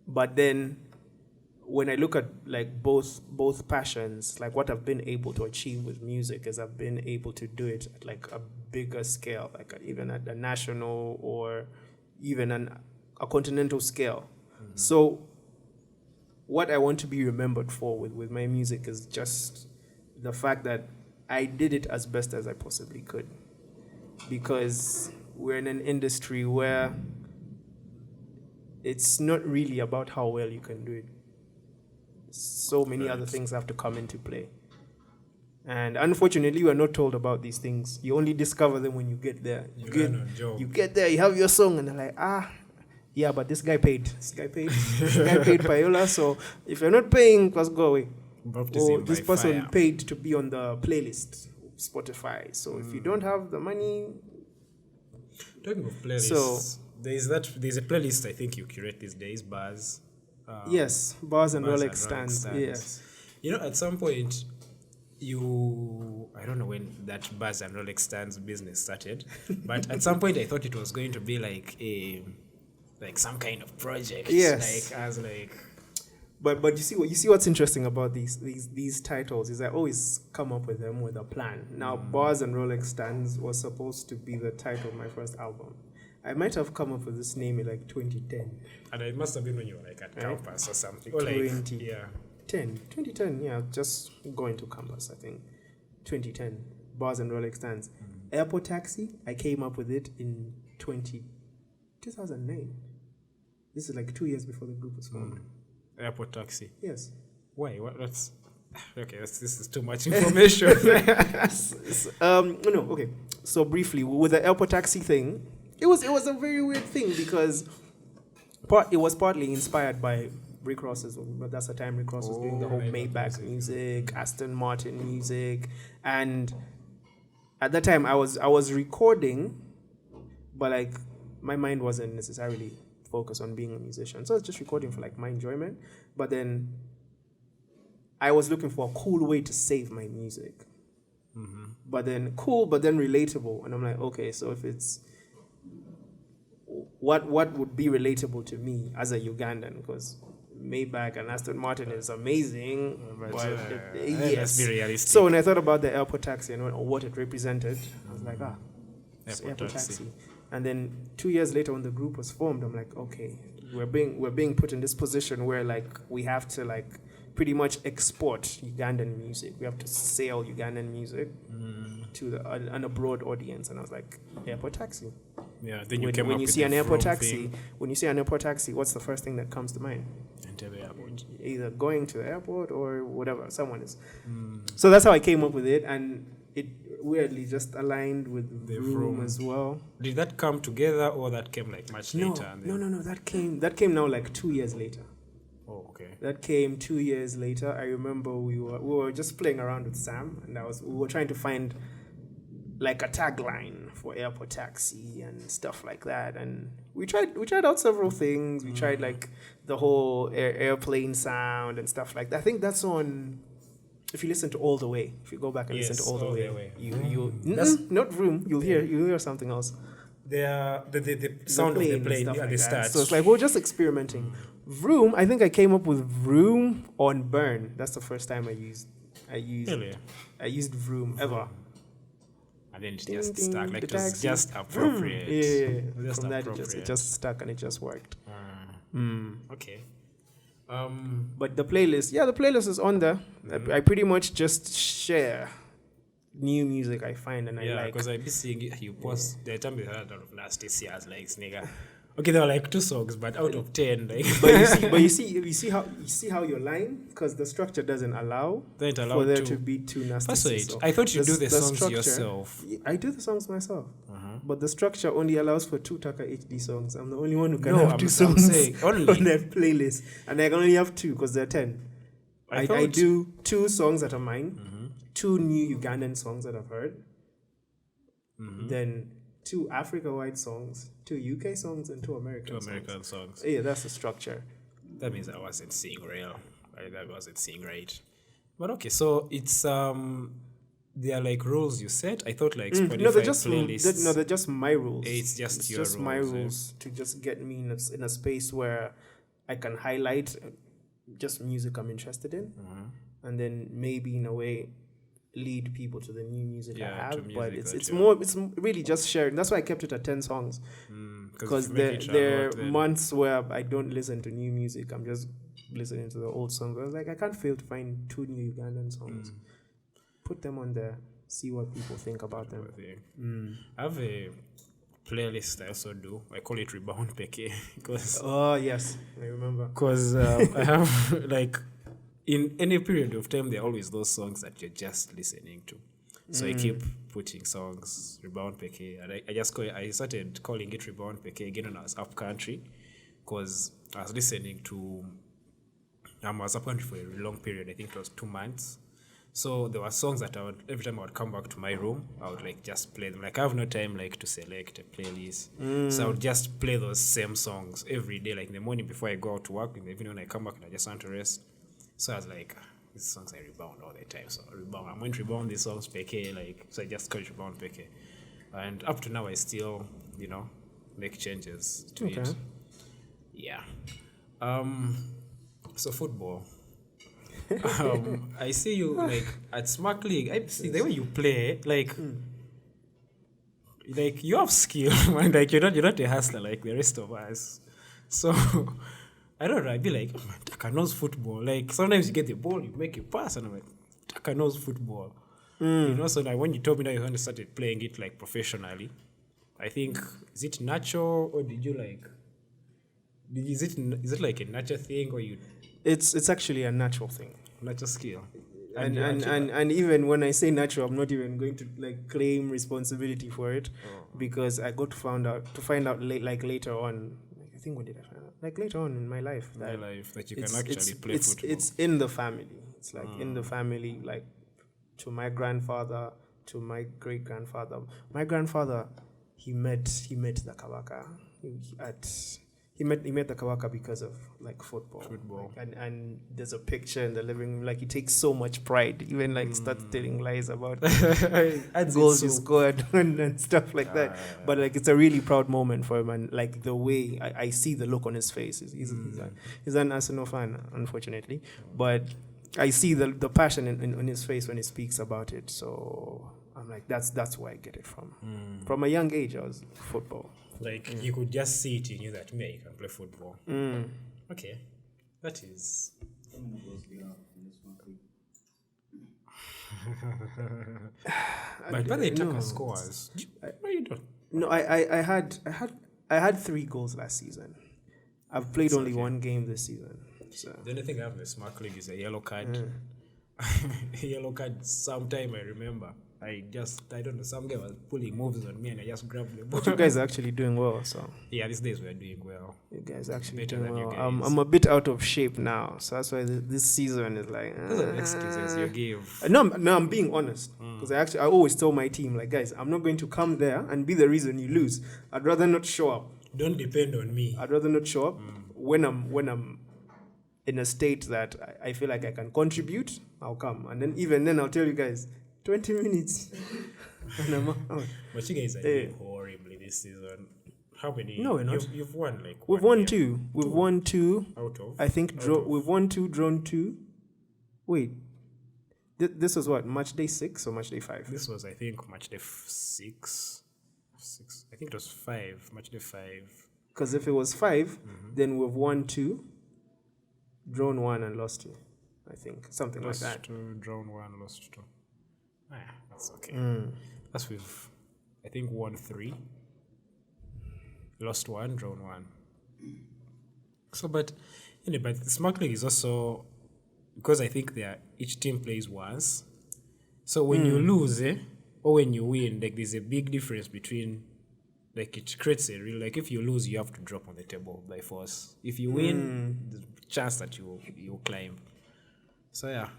D: But then when I look at like both passions, like what I've been able to achieve with music is I've been able to do it at like a bigger scale, like even at a national or even a continental scale. So what I want to be remembered for with my music is just the fact that I did it as best as I possibly could. Because we're in an industry where it's not really about how well you can do it. So many other things have to come into play. And unfortunately, we are not told about these things. You only discover them when you get there. You get there, you have your song, and they're like, yeah, but this guy paid. This guy paid Payola, so if you're not paying, just go away. Or this person paid to be on the playlist, Spotify. So if you don't have the money...
A: Talking of playlists, there's a playlist I think you curate these days, bars.
D: Yes, bars and Rolex stands. Yes.
A: You know, at some point, I don't know when that bars and Rolex stands business started, but at some point I thought it was going to be like some kind of project.
D: Yes.
A: Like, as like...
D: But you see what's interesting about these titles is I always come up with them with a plan. Now, Bars and Rolex Stands was supposed to be the title of my first album. I might have come up with this name in like 2010.
A: And it must have been when you were like at campus or something. Or
D: 2010, yeah, just going to campus, I think. 2010, Bars and Rolex Stands. Airport Taxi, I came up with it in 2009. This is like 2 years before the group was formed.
A: Airport Taxi.
D: Yes.
A: Why? That's okay. This is too much information.
D: No. Okay. So briefly, with the Airport Taxi thing, it was a very weird thing because it was partly inspired by Rick Ross's, but that's the time Rick Ross was doing the whole Maybach music, Aston Martin music, and at that time I was recording, but like my mind wasn't necessarily focus on being a musician. So I was just recording for like my enjoyment. But then I was looking for a cool way to save my music. but then cool, but then relatable. And I'm like, okay, so if it's what would be relatable to me as a Ugandan? Because Maybach and Aston Martin is amazing, but
A: let's be realistic.
D: So when I thought about the airport taxi and what it represented, I was like, it's airport taxi. And then 2 years later, when the group was formed, I'm like, okay, we're being put in this position where like we have to like pretty much export Ugandan music. We have to sell Ugandan music to an abroad audience. And I was like, airport taxi.
A: Yeah. Then
D: When you see an airport taxi, what's the first thing that comes to mind?
A: Entebbe Airport.
D: Either going to the airport or whatever, someone is. So that's how I came up with it, and it weirdly just aligned with the Vroom as well.
A: Did that come together or that came like much later?
D: No. That came now like 2 years later.
A: Oh, okay.
D: That came 2 years later. I remember we were just playing around with Sam, and we were trying to find like a tagline for airport taxi and stuff like that. And we tried out several things. We tried like the whole airplane sound and stuff like that. I think that's on. If you listen to All the Way, if you go back and listen to All the Way, you not Vroom. You'll hear something else.
A: The sound of the plane at the start.
D: So it's like we're just experimenting. Vroom, I think I came up with Vroom on Burn. That's the first time I used Vroom ever.
A: And then it just stuck. Like it was just appropriate.
D: Yeah.
A: Just
D: From that
A: appropriate.
D: it just stuck and it just worked.
A: Okay.
D: But the playlist is on there. I pretty much just share new music I find and I like.
A: Because I be seeing you post the time we had a lot of nasty sears like nigga. Okay, there were like 2 songs, but out of 10, like.
D: but you see how your line, because the structure doesn't allow for there to be 2 nasty.
A: First, I thought you do the songs yourself.
D: I do the songs myself, but the structure only allows for 2 Taka HD songs. I'm the only one who can have 2 songs on that playlist, and I can only have 2 because there are 10. I do 2 songs that are mine, 2 new Ugandan songs that I've heard, then 2 Africa-wide songs, 2 UK songs, and 2 American
A: songs.
D: Yeah, that's the structure.
A: That means I wasn't seeing real. I wasn't seeing right. But okay, so it's they are like rules you set. I thought like Spotify playlists.
D: They're just my rules.
A: It's just your rules.
D: My rules to just get me in a space where I can highlight just music I'm interested in, and then maybe in a way lead people to the new music I have. But it's really just sharing. That's why I kept it at 10 songs, because there are months where I don't listen to new music. I'm just listening to the old songs. I was like, I can't fail to find 2 new Ugandan songs. Put them on there, see what people think about them.
A: I have a playlist I also do. I call it Rebound Peke.
D: Oh yes, I remember.
A: Because I have like in any period of time there are always those songs that you're just listening to. So I keep putting songs Rebound Peke, and I started calling it Rebound Peke again when I was up country, because I was listening to I was up country for a long period. I think it was 2 months. So there were songs that every time I would come back to my room, I would like just play them. Like I have no time like to select a playlist. So I would just play those same songs every day, like in the morning before I go out to work, in the evening when I come back and I just want to rest. So I was like, these songs I rebound all the time. So I'm going to rebound these songs Peke, like, so I just call it Rebound Peke. And up to now I still, make changes to it. Yeah. So football. I see you like at Smack League. I see the way you play, like you have skill, man. Like you're not a hustler like the rest of us. So I don't know. I'd be like, oh, man, Taka knows football. Like sometimes you get the ball, you make a pass, and I'm like, Taka knows football. So like when you told me that you only started playing it like professionally, I think is it natural or did you like? Is it like a natural thing or you?
D: It's actually a natural thing.
A: Natural skill.
D: And even when I say natural, I'm not even going to like claim responsibility for it, because I got to find out later on. Like, I think when did I find out? Like later on in my life
A: that you can actually play football.
D: It's in the family. It's like in the family, like to my grandfather, to my great grandfather. My grandfather, he met the Kabaka He met the Kawaka because of like football. Like, and there's a picture in the living room. Like he takes so much pride, even like starts telling lies about goals he scored and stuff like that. But like it's a really proud moment for him, and like the way I see the look on his face. He's an Arsenal fan, unfortunately, but I see the passion in his face when he speaks about it. So I'm like, that's where I get it from. From a young age, I was football.
A: Like you could just see it in you that you can play football. Okay, that is. But they took a scores. No, you don't.
D: No, I had 3 goals last season. I've played only 1 game this season. So
A: The only thing I have in the Smart League is a yellow card. A yellow card. Sometime I remember. I don't know, some guy was pulling moves on me and I just grabbed the ball.
D: But you guys are actually doing well, so.
A: Yeah, these days we're doing well.
D: You guys are actually
A: Better
D: doing
A: than you
D: well.
A: guys.
D: I'm a bit out of shape now, so that's why this season is like.
A: Those are excuses you give.
D: No, I'm being honest. Because I always tell my team, like, guys, I'm not going to come there and be the reason you lose. I'd rather not show up.
A: Don't depend on me.
D: I'd rather not show up. When I'm in a state that I feel like I can contribute, I'll come. And then even then I'll tell you guys, 20 minutes. And I'm out.
A: But you guys are doing horribly this season. How many?
D: No, we're not.
A: You've won like.
D: We've won 2. We've won 2.
A: Out of.
D: I think we've won 2, drawn 2. Wait. This was what? Match day 6 or match day 5?
A: This was, I think, match day 6. I think it was 5. Match day 5.
D: Because if it was 5, then we've won 2, drawn 1, and lost 2. I think something
A: Lost
D: like that.
A: 2, drawn 1, lost 2. That's okay. That's with, I think, won 3, lost 1, drawn 1. So, but the Smart League is also, because I think each team plays once. So when you lose, or when you win, like there's a big difference between, like it creates a real, like if you lose, you have to drop on the table by force. If you win, there's a chance that you climb. So yeah,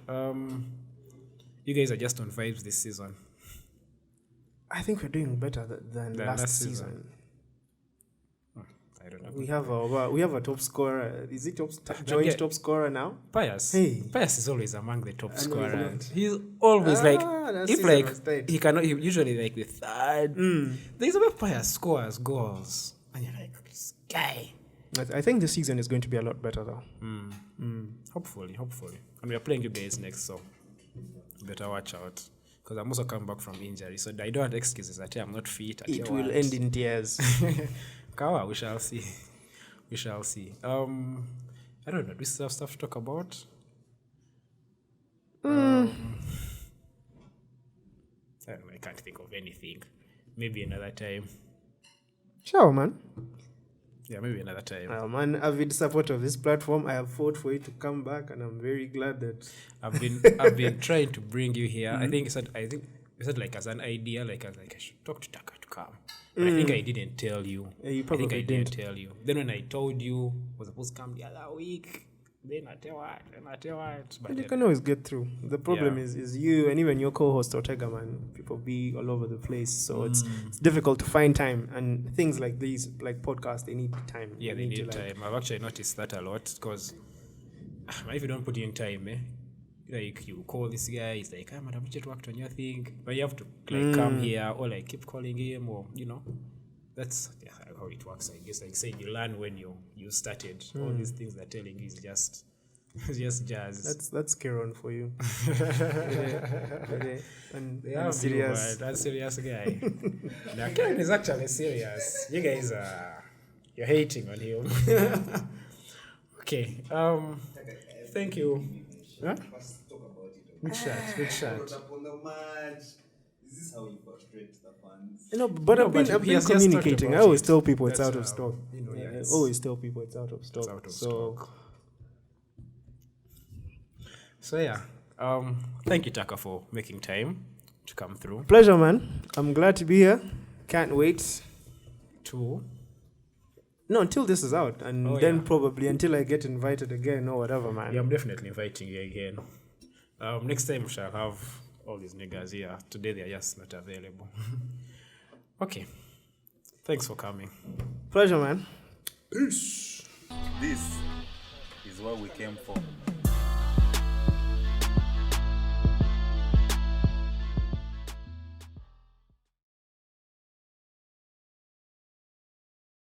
A: you guys are just on vibes this season.
D: I think we're doing better than last season.
A: I don't know.
D: We have a top scorer. Is he joint top scorer now?
A: Pius.
D: Hey.
A: Pius is always among the top
D: I know he's
A: scorers.
D: not.
A: He's always like,
D: that
A: if
D: season
A: like
D: was tight.
A: he cannot, he usually like the third. There's a way Pius scores goals, and you're like, this guy.
D: I think this season is going to be a lot better though.
A: Hopefully, and we are playing you guys next, so better watch out. Because I'm also coming back from injury, so I don't have excuses that I'm not fit.
D: It will end in tears.
A: Kawa, we shall see. I don't know. Do we still have stuff to talk about? I don't know. I can't think of anything. Maybe another time.
D: Sure, man.
A: Yeah, maybe another time.
D: I'm an avid supporter of this platform. I have fought for it to come back, and I'm very glad that
A: I've been trying to bring you here. I think you said like as an idea, like I was like I should talk to Taka to come. But I think I didn't tell you.
D: Yeah, you probably
A: I think I
D: didn't.
A: didn't tell you. Then when I told you, I was supposed to come the other week. Then I tell what. But
D: you can always get through. The problem
A: Yeah.
D: is you and even your co-host Ortega, man. People be all over the place, so it's difficult to find time. And things like these, like podcasts, they need time.
A: yeah, they need
D: to, like,
A: time. I've actually noticed that a lot because if you don't put in time, like you call this guy, he's like, I'm at just worked on your thing, but you have to like come here or like keep calling him, or that's how it works. I guess like saying you learn when you started. All these things they're telling you is just jazz.
D: That's Kieran for you. And
A: serious. That's serious guy. Now Karen is actually serious. You guys you're hating on him. Okay. Thank you. Huh? Which shot?
E: Is this how you frustrate the fans?
D: But I've been
A: he has just
D: communicating.
A: talked
D: I
A: about
D: always
A: it.
D: tell people it's
A: That's
D: out of stock. I always tell people it's out of stock.
A: out of
D: so
A: stock. So yeah. Thank you, Taka, for making time to come through.
D: pleasure, man. I'm glad to be here. Can't wait. No, until this is out, and then probably until I get invited again or whatever, man.
A: Yeah, I'm definitely inviting you again. Next time we shall have all these niggas here. Today they are just not available. Okay. Thanks for coming.
D: Pleasure, man.
A: Peace.
C: this is where we came from.